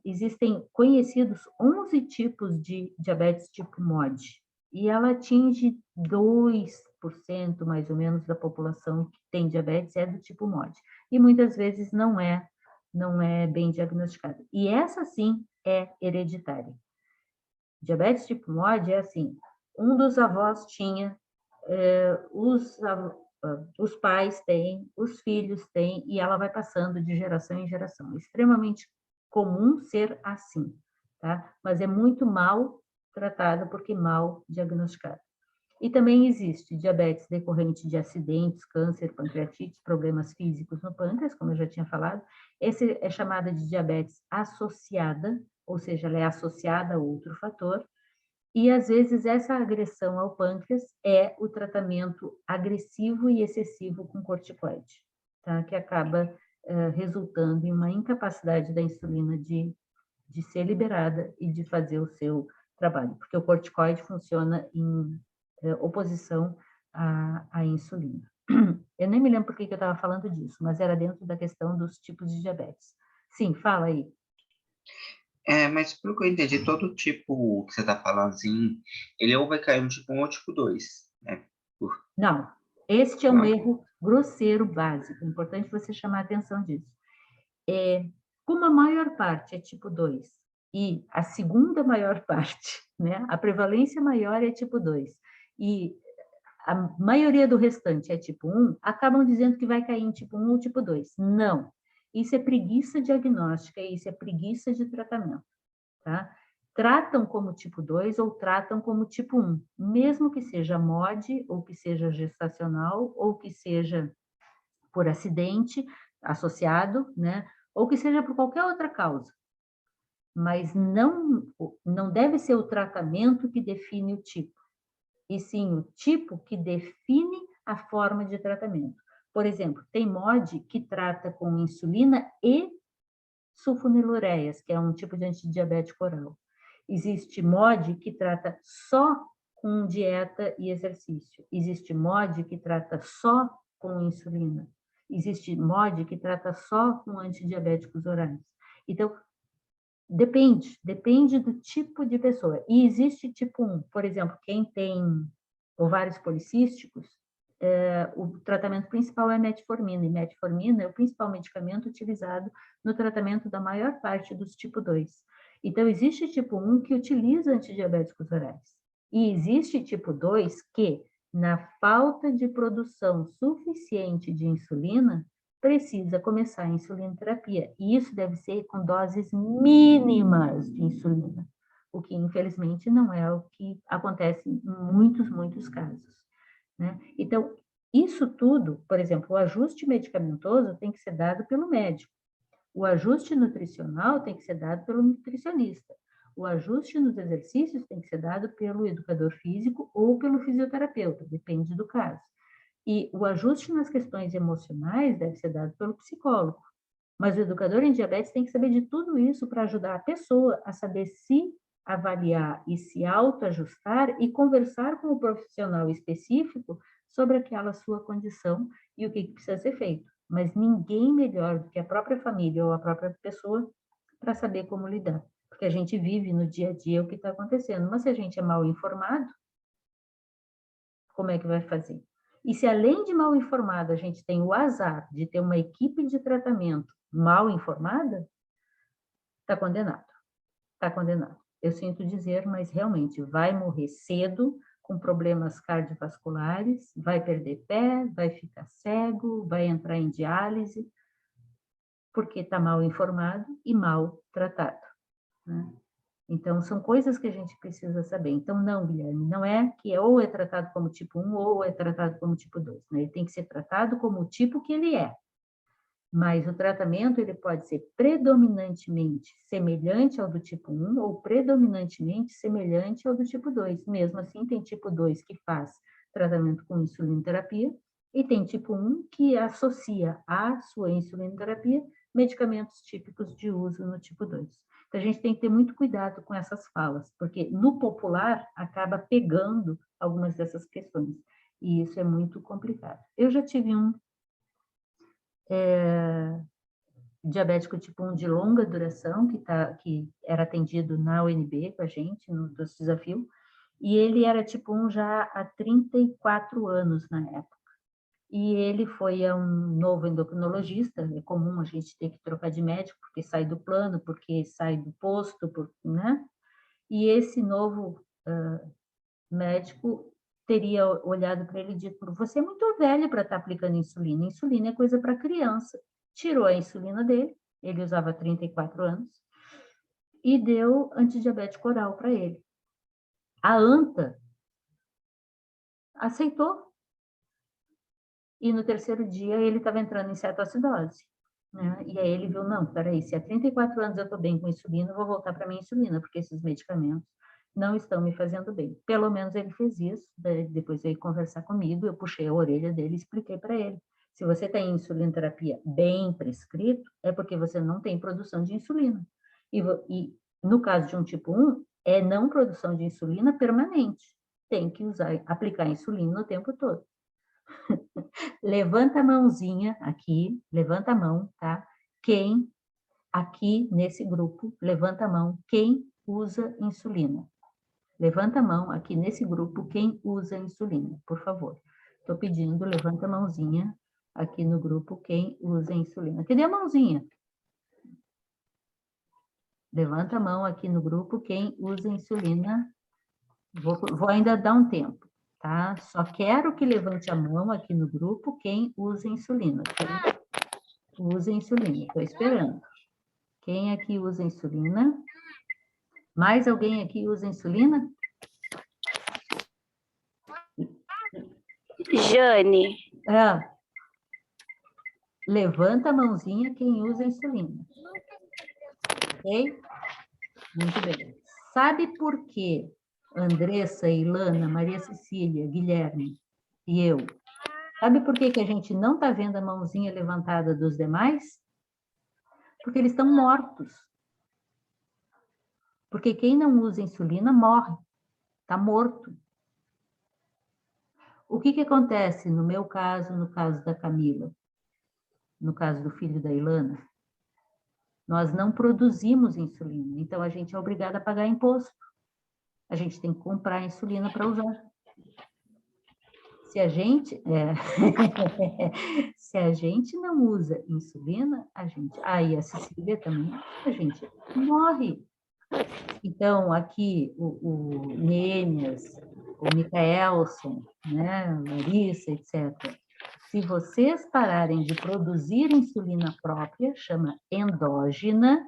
existem conhecidos 11 tipos de diabetes tipo MOD, e ela atinge 2% mais ou menos da população que tem diabetes é do tipo MOD, e muitas vezes não é bem diagnosticada. E essa sim é hereditária. Diabetes tipo MOD é assim, um dos avós tinha, os pais têm, os filhos têm, e ela vai passando de geração em geração. É extremamente comum ser assim, tá? Mas é muito mal tratado porque mal diagnosticado. E também existe diabetes decorrente de acidentes, câncer, pancreatite, problemas físicos no pâncreas, como eu já tinha falado. Esse é chamada de diabetes associada, ou seja, ela é associada a outro fator. E, às vezes, essa agressão ao pâncreas é o tratamento agressivo e excessivo com corticoide, tá? Que acaba resultando em uma incapacidade da insulina de ser liberada e de fazer o seu trabalho, porque o corticoide funciona em oposição à insulina. Eu nem me lembro por que eu estava falando disso, mas era dentro da questão dos tipos de diabetes. Sim, fala aí. Mas pelo que eu entendi, todo tipo que você está falando, assim, ele ou vai cair no tipo 1 ou tipo 2, né? Não, este é um Não. erro grosseiro básico, é importante você chamar a atenção disso. Como a maior parte é tipo 2 e a segunda maior parte, né, a prevalência maior é tipo 2 e a maioria do restante é tipo 1, acabam dizendo que vai cair em tipo 1 ou tipo 2. Não, isso é preguiça diagnóstica, isso é preguiça de tratamento, tá? Tratam como tipo 2 ou tratam como tipo 1, mesmo que seja MOD, ou que seja gestacional, ou que seja por acidente associado, né? Ou que seja por qualquer outra causa. Mas não deve ser o tratamento que define o tipo, e sim o tipo que define a forma de tratamento. Por exemplo, tem MOD que trata com insulina e sulfonilureias, que é um tipo de antidiabético oral. Existe MOD que trata só com dieta e exercício. Existe MOD que trata só com insulina. Existe MOD que trata só com antidiabéticos orais. Então, depende do tipo de pessoa. E existe tipo 1, por exemplo, quem tem ovários policísticos, o tratamento principal é metformina, e metformina é o principal medicamento utilizado no tratamento da maior parte dos tipo 2. Então, existe tipo 1 que utiliza antidiabéticos orais. E existe tipo 2 que, na falta de produção suficiente de insulina, precisa começar a insulinoterapia. E isso deve ser com doses mínimas de insulina, o que, infelizmente, não é o que acontece em muitos casos, né? Então, isso tudo, por exemplo, o ajuste medicamentoso tem que ser dado pelo médico. O ajuste nutricional tem que ser dado pelo nutricionista. O ajuste nos exercícios tem que ser dado pelo educador físico ou pelo fisioterapeuta, depende do caso. E o ajuste nas questões emocionais deve ser dado pelo psicólogo. Mas o educador em diabetes tem que saber de tudo isso para ajudar a pessoa a saber se avaliar e se autoajustar e conversar com o profissional específico sobre aquela sua condição e o que precisa ser feito. Mas ninguém melhor do que a própria família ou a própria pessoa para saber como lidar. Porque a gente vive no dia a dia o que está acontecendo. Mas se a gente é mal informado, como é que vai fazer? E se além de mal informado, a gente tem o azar de ter uma equipe de tratamento mal informada, está condenado. Está condenado. Eu sinto dizer, mas realmente vai morrer cedo com problemas cardiovasculares, vai perder pé, vai ficar cego, vai entrar em diálise, porque está mal informado e mal tratado, né? Então, são coisas que a gente precisa saber. Então, não, Guilherme, não é que ou é tratado como tipo 1 ou é tratado como tipo 2, né? Ele tem que ser tratado como o tipo que ele é. Mas o tratamento ele pode ser predominantemente semelhante ao do tipo 1 ou predominantemente semelhante ao do tipo 2. Mesmo assim, tem tipo 2 que faz tratamento com insulinoterapia e tem tipo 1 que associa à sua insulinoterapia medicamentos típicos de uso no tipo 2. Então, a gente tem que ter muito cuidado com essas falas, porque no popular acaba pegando algumas dessas questões, e isso é muito complicado. Eu já tive um diabético tipo 1 de longa duração, que era atendido na UNB com a gente, no Desafio, e ele era tipo 1 já há 34 anos na época. E ele foi a um novo endocrinologista, é comum a gente ter que trocar de médico, porque sai do plano, porque sai do posto, né? E esse novo médico teria olhado para ele e dito, você é muito velho para estar aplicando insulina, insulina é coisa para criança. Tirou a insulina dele, ele usava 34 anos, e deu antidiabético oral para ele. A ANTA aceitou. E no terceiro dia ele estava entrando em cetoacidose, né? E aí ele viu, não, peraí, se há 34 anos eu estou bem com insulina, eu vou voltar para minha insulina, porque esses medicamentos não estão me fazendo bem. Pelo menos ele fez isso, depois veio conversar comigo, eu puxei a orelha dele e expliquei para ele. Se você tem insulinoterapia bem prescrito, é porque você não tem produção de insulina. E no caso de um tipo 1, é não produção de insulina permanente. Tem que aplicar insulina o tempo todo. Levanta a mãozinha aqui, levanta a mão, tá? Quem aqui nesse grupo, levanta a mão, quem usa insulina? Levanta a mão aqui nesse grupo, quem usa insulina, por favor. Estou pedindo, levanta a mãozinha aqui no grupo, quem usa insulina. Cadê a mãozinha? Levanta a mão aqui no grupo, quem usa insulina. Vou ainda dar um tempo, tá? Só quero que levante a mão aqui no grupo quem usa insulina. Quem usa insulina, estou esperando. Quem aqui usa insulina? Mais alguém aqui usa insulina? Jane. Levanta a mãozinha quem usa insulina. Ok? Muito bem. Sabe por que Andressa, Ilana, Maria Cecília, Guilherme e eu, sabe por que a gente não está vendo a mãozinha levantada dos demais? Porque eles estão mortos. Porque quem não usa insulina morre, está morto. O que acontece no meu caso, no caso da Camila, no caso do filho da Ilana? Nós não produzimos insulina, então a gente é obrigado a pagar imposto. A gente tem que comprar insulina para usar. Se a gente se a gente não usa insulina, aí a Cecília também, a gente morre. Então, aqui o Nêmias, o Micaelson, né, Larissa, etc. Se vocês pararem de produzir insulina própria, chama endógena,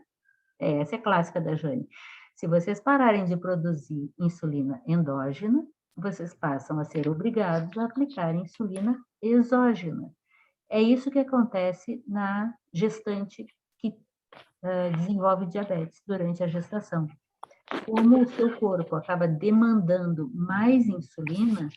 essa é clássica da Jane. Se vocês pararem de produzir insulina endógena, vocês passam a ser obrigados a aplicar insulina exógena. É isso que acontece na gestante que desenvolve diabetes durante a gestação. Como o seu corpo acaba demandando mais insulina,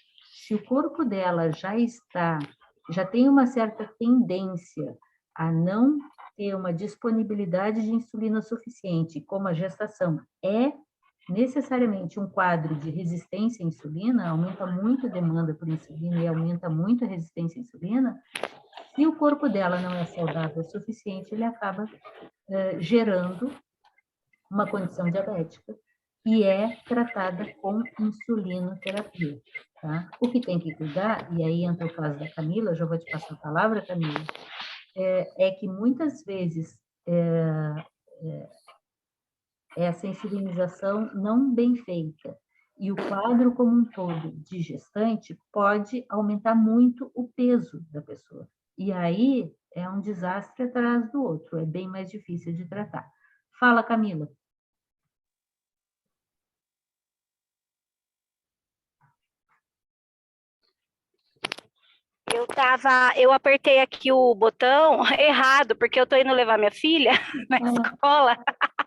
se o corpo dela já tem uma certa tendência a não ter uma disponibilidade de insulina suficiente, como a gestação é necessariamente um quadro de resistência à insulina, aumenta muito a demanda por insulina e aumenta muito a resistência à insulina, se o corpo dela não é saudável o suficiente, ele acaba gerando uma condição diabética e é tratada com insulinoterapia. Tá? O que tem que cuidar, e aí entra o caso da Camila, já vou te passar a palavra, Camila, é que muitas vezes essa insulinização não bem feita e o quadro como um todo de gestante pode aumentar muito o peso da pessoa. E aí é um desastre atrás do outro, é bem mais difícil de tratar. Fala, Camila. Eu apertei aqui o botão errado, porque eu estou indo levar minha filha na escola.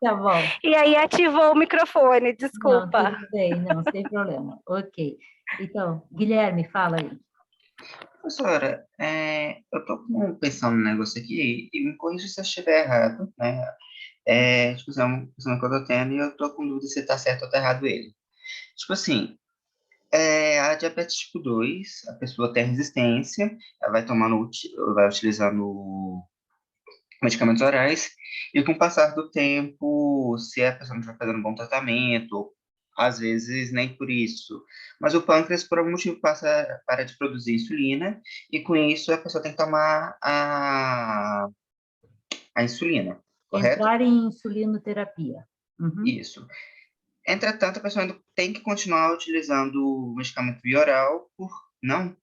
Tá bom. E aí ativou o microfone, Não, desculpa. tudo bem, não, sem problema. Ok. Então, Guilherme, fala aí. Professora, eu estou pensando num negócio aqui, e me corrija se eu estiver errado, né? Tipo assim, é uma questão que eu estou tendo e eu estou com dúvida se está certo ou está errado ele. Tipo assim, a diabetes tipo 2, a pessoa tem resistência, ela vai utilizando medicamentos orais, e com o passar do tempo, se a pessoa não estiver fazendo um bom tratamento, às vezes nem por isso, mas o pâncreas, por algum motivo, para de produzir insulina, e com isso a pessoa tem que tomar a insulina, correto? Entrar em insulinoterapia. Uhum. Isso. Entretanto, a pessoa ainda tem que continuar utilizando o medicamento via oral não?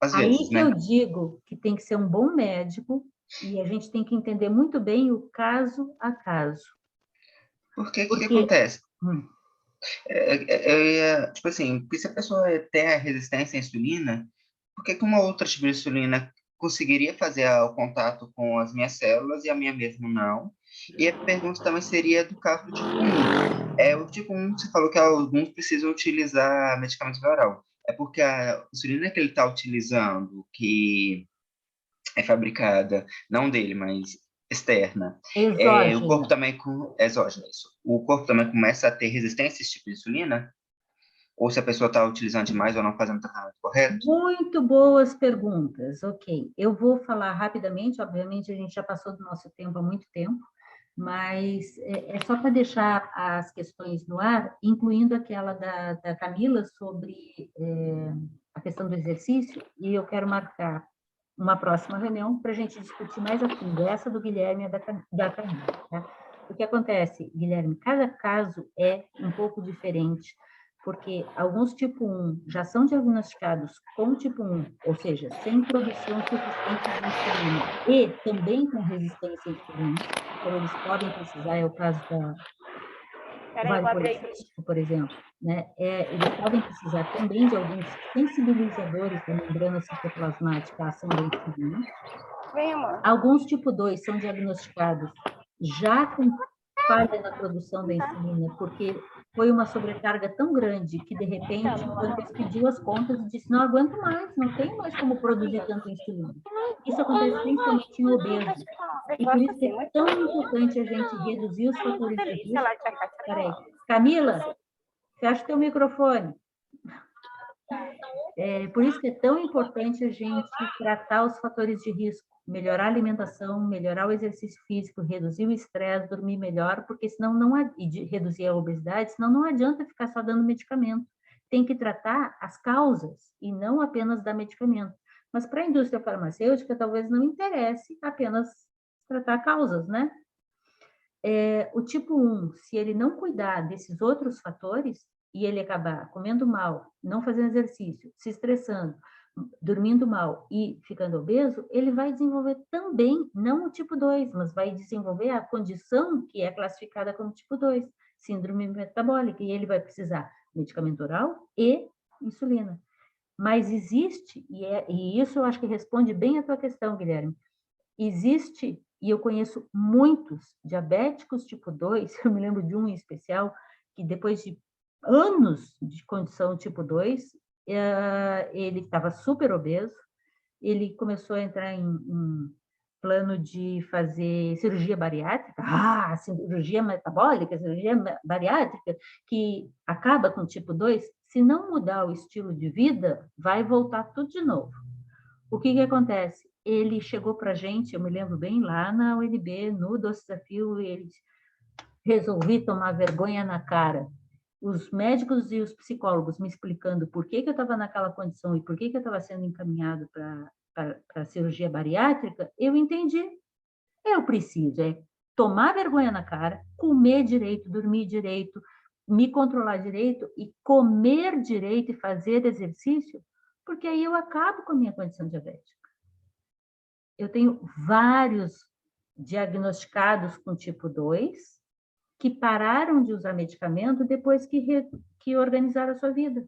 Às Aí vezes, que né? eu digo que tem que ser um bom médico e a gente tem que entender muito bem o caso a caso. Porque o que acontece? Tipo assim, porque se a pessoa tem a resistência à insulina, por que uma outra tipo de insulina conseguiria fazer o contato com as minhas células e a minha mesmo não? E a pergunta também seria do caso do tipo 1. O tipo 1, você falou que alguns precisam utilizar medicamentos via oral. É porque a insulina que ele está utilizando, que é fabricada, não dele, mas externa, o corpo também exógena, isso. O corpo também começa a ter resistência a esse tipo de insulina? Ou se a pessoa está utilizando demais ou não fazendo o tratamento correto? Muito boas perguntas, ok. Eu vou falar rapidamente, obviamente a gente já passou do nosso tempo há muito tempo, mas é só para deixar as questões no ar, incluindo aquela da Camila sobre a questão do exercício, e eu quero marcar uma próxima reunião para a gente discutir mais a fundo, essa do Guilherme e da Camila. Tá? O que acontece, Guilherme, cada caso é um pouco diferente, porque alguns tipo 1 já são diagnosticados com tipo 1, ou seja, sem produção suficiente de insulina, e também com resistência à insulina, então eles podem precisar, é o caso da Vale Policístico, por exemplo, né? Eles podem precisar também de alguns sensibilizadores da membrana citoplasmática à ação da insulina. Alguns tipo 2 são diagnosticados já com falha na produção da insulina, porque foi uma sobrecarga tão grande que, de repente, o pâncreas pediu as contas e disse, não aguento mais, não tenho mais como produzir tanta insulina. Isso acontece principalmente em obesos. E por isso que é tão importante a gente reduzir os fatores de risco. Peraí. Camila, fecha o teu microfone. Por isso que é tão importante a gente tratar os fatores de risco, melhorar a alimentação, melhorar o exercício físico, reduzir o estresse, dormir melhor, porque senão reduzir a obesidade, senão não adianta ficar só dando medicamento. Tem que tratar as causas e não apenas dar medicamento. Mas para a indústria farmacêutica, talvez não interesse apenas tratar causas, né? O tipo 1, se ele não cuidar desses outros fatores, e ele acabar comendo mal, não fazendo exercício, se estressando, dormindo mal e ficando obeso, ele vai desenvolver também, não o tipo 2, mas vai desenvolver a condição que é classificada como tipo 2, síndrome metabólica, e ele vai precisar de medicamento oral e insulina. Mas existe, e isso eu acho que responde bem a tua questão, Guilherme, existe, e eu conheço muitos diabéticos tipo 2, eu me lembro de um em especial, que depois de anos de condição tipo 2, ele estava super obeso, ele começou a entrar em plano de fazer cirurgia bariátrica, cirurgia metabólica, cirurgia bariátrica, que acaba com tipo 2, se não mudar o estilo de vida, vai voltar tudo de novo. O que acontece? Ele chegou para a gente, eu me lembro bem, lá na UNB, no Doce Desafio, ele resolvi tomar vergonha na cara. Os médicos e os psicólogos me explicando por que eu estava naquela condição e por que eu estava sendo encaminhado para a cirurgia bariátrica, eu entendi. Eu preciso tomar vergonha na cara, comer direito, dormir direito, me controlar direito e comer direito e fazer exercício, porque aí eu acabo com a minha condição diabética. Eu tenho vários diagnosticados com tipo 2 que pararam de usar medicamento depois que organizaram a sua vida.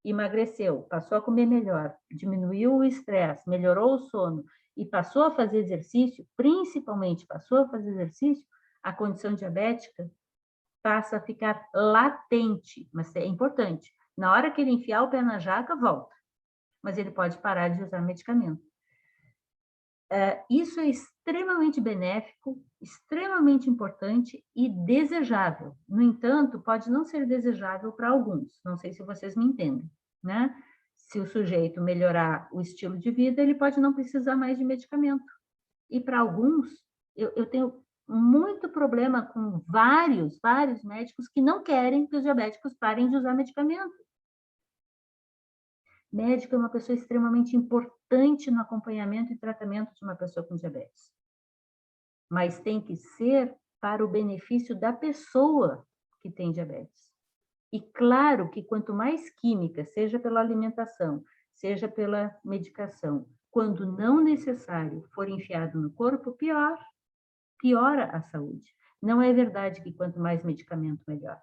Emagreceu, passou a comer melhor, diminuiu o estresse, melhorou o sono e passou a fazer exercício, principalmente passou a fazer exercício, a condição diabética passa a ficar latente, mas é importante. Na hora que ele enfiar o pé na jaca, volta. Mas ele pode parar de usar medicamento. Isso é extremamente benéfico, extremamente importante e desejável. No entanto, pode não ser desejável para alguns. Não sei se vocês me entendem, né? Se o sujeito melhorar o estilo de vida, ele pode não precisar mais de medicamento. E para alguns, eu tenho muito problema com vários médicos que não querem que os diabéticos parem de usar medicamento. Médico é uma pessoa extremamente importante no acompanhamento e tratamento de uma pessoa com diabetes. Mas tem que ser para o benefício da pessoa que tem diabetes. E claro que quanto mais química, seja pela alimentação, seja pela medicação, quando não necessário for enfiado no corpo, piora a saúde. Não é verdade que quanto mais medicamento, melhor.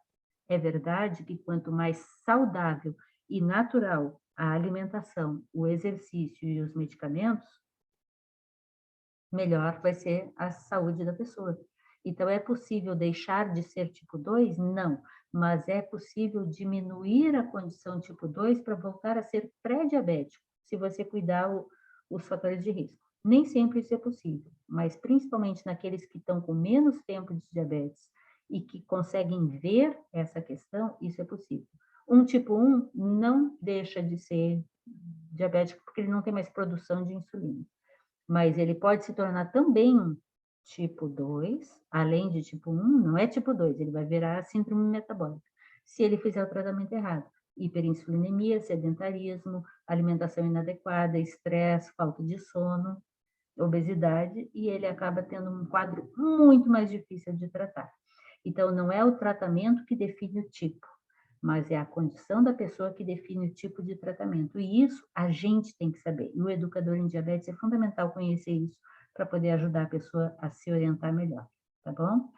É verdade que quanto mais saudável e natural a alimentação, o exercício e os medicamentos, melhor vai ser a saúde da pessoa. Então, é possível deixar de ser tipo 2? Não, mas é possível diminuir a condição tipo 2 para voltar a ser pré-diabético, se você cuidar os fatores de risco. Nem sempre isso é possível, mas principalmente naqueles que estão com menos tempo de diabetes e que conseguem ver essa questão, isso é possível. Um tipo 1 não deixa de ser diabético porque ele não tem mais produção de insulina. Mas ele pode se tornar também um tipo 2, além de tipo 1, não é tipo 2, ele vai virar síndrome metabólica, se ele fizer o tratamento errado. Hiperinsulinemia, sedentarismo, alimentação inadequada, estresse, falta de sono, obesidade, e ele acaba tendo um quadro muito mais difícil de tratar. Então, não é o tratamento que define o tipo, mas é a condição da pessoa que define o tipo de tratamento. E isso a gente tem que saber. E o educador em diabetes é fundamental conhecer isso para poder ajudar a pessoa a se orientar melhor, tá bom?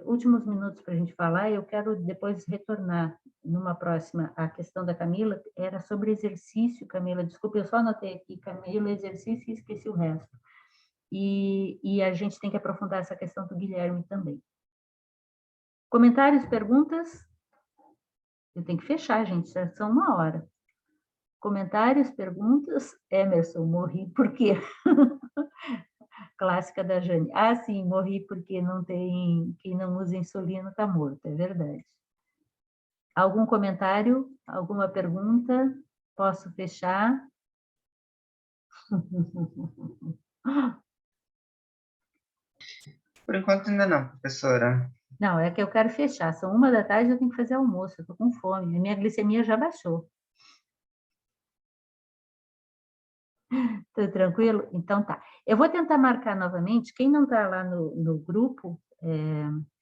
Últimos minutos para a gente falar, eu quero depois retornar numa próxima. A questão da Camila era sobre exercício, Camila, desculpa, eu só anotei aqui, Camila, exercício e esqueci o resto. E a gente tem que aprofundar essa questão do Guilherme também. Comentários, perguntas? Eu tenho que fechar, gente, já são 1 hora. Comentários, perguntas? Emerson, morri por quê? Clássica da Jane. Sim, morri porque não tem, quem não usa insulina está morto, é verdade. Algum comentário? Alguma pergunta? Posso fechar? Por enquanto ainda não, professora. Não, é que eu quero fechar. São 1 da tarde, eu tenho que fazer almoço, eu estou com fome. A minha glicemia já baixou. Tudo tranquilo? Então tá. Eu vou tentar marcar novamente. Quem não está lá no grupo,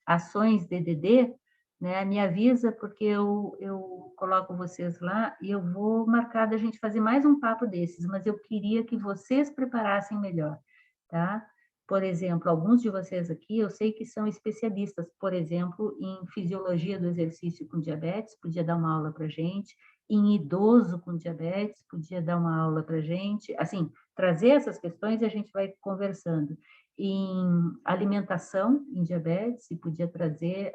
Ações DDD, né, me avisa, porque eu coloco vocês lá e eu vou marcar da gente fazer mais um papo desses, mas eu queria que vocês preparassem melhor, tá? Por exemplo, alguns de vocês aqui, eu sei que são especialistas, por exemplo, em fisiologia do exercício com diabetes, podia dar uma aula para gente, em idoso com diabetes, podia dar uma aula para gente, assim, trazer essas questões e a gente vai conversando. Em alimentação em diabetes, e podia trazer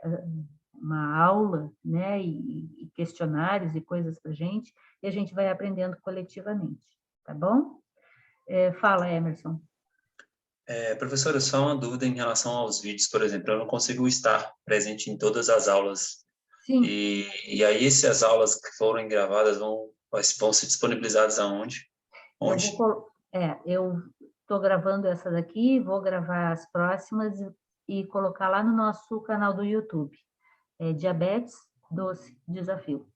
uma aula, né, e questionários e coisas para a gente vai aprendendo coletivamente, tá bom? Fala, Emerson. Professora, só uma dúvida em relação aos vídeos, por exemplo, eu não consigo estar presente em todas as aulas. Sim. E aí essas aulas que foram gravadas vão ser disponibilizadas aonde? Onde? Eu estou gravando essa daqui, vou gravar as próximas e colocar lá no nosso canal do YouTube. Diabetes Doce Desafio,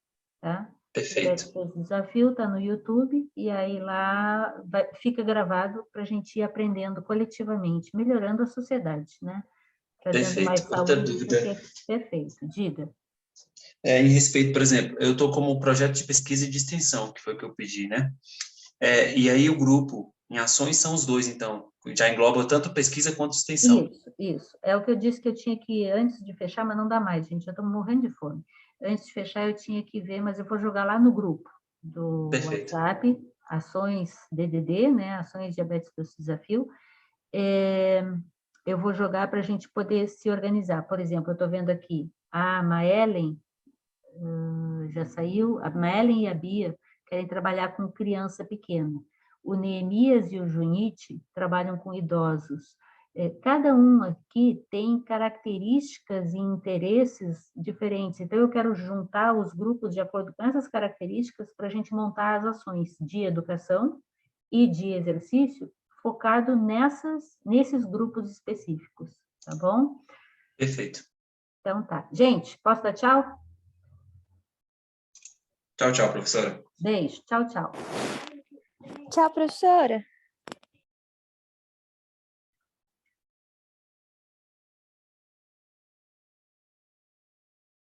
tá? Perfeito. Diabetes Doce Desafio está no YouTube e aí lá fica gravado para a gente ir aprendendo coletivamente, melhorando a sociedade, né? Trazendo mais Perfeito. Outra saúde. dúvida. Perfeito. Diga. Em respeito, por exemplo, eu estou como projeto de pesquisa e de extensão, que foi o que eu pedi, né? E aí o grupo, em ações, são os dois, então, já engloba tanto pesquisa quanto extensão. Isso. É o que eu disse que eu tinha que, antes de fechar, mas não dá mais, gente, já estou morrendo de fome. Antes de fechar, eu tinha que ver, mas eu vou jogar lá no grupo do Perfeito. WhatsApp, ações DDD, né, ações Diabetes Doce Desafio. Eu vou jogar para a gente poder se organizar. Por exemplo, eu estou vendo aqui, a Maelen, já saiu, a Maelen e a Bia querem trabalhar com criança pequena. O Neemias e o Junite trabalham com idosos. Cada um aqui tem características e interesses diferentes. Então, eu quero juntar os grupos de acordo com essas características para a gente montar as ações de educação e de exercício focado nesses grupos específicos, tá bom? Perfeito. Então, tá. Gente, posso dar tchau? Tchau, tchau, professora. Beijo. Tchau, tchau. Tchau, professora.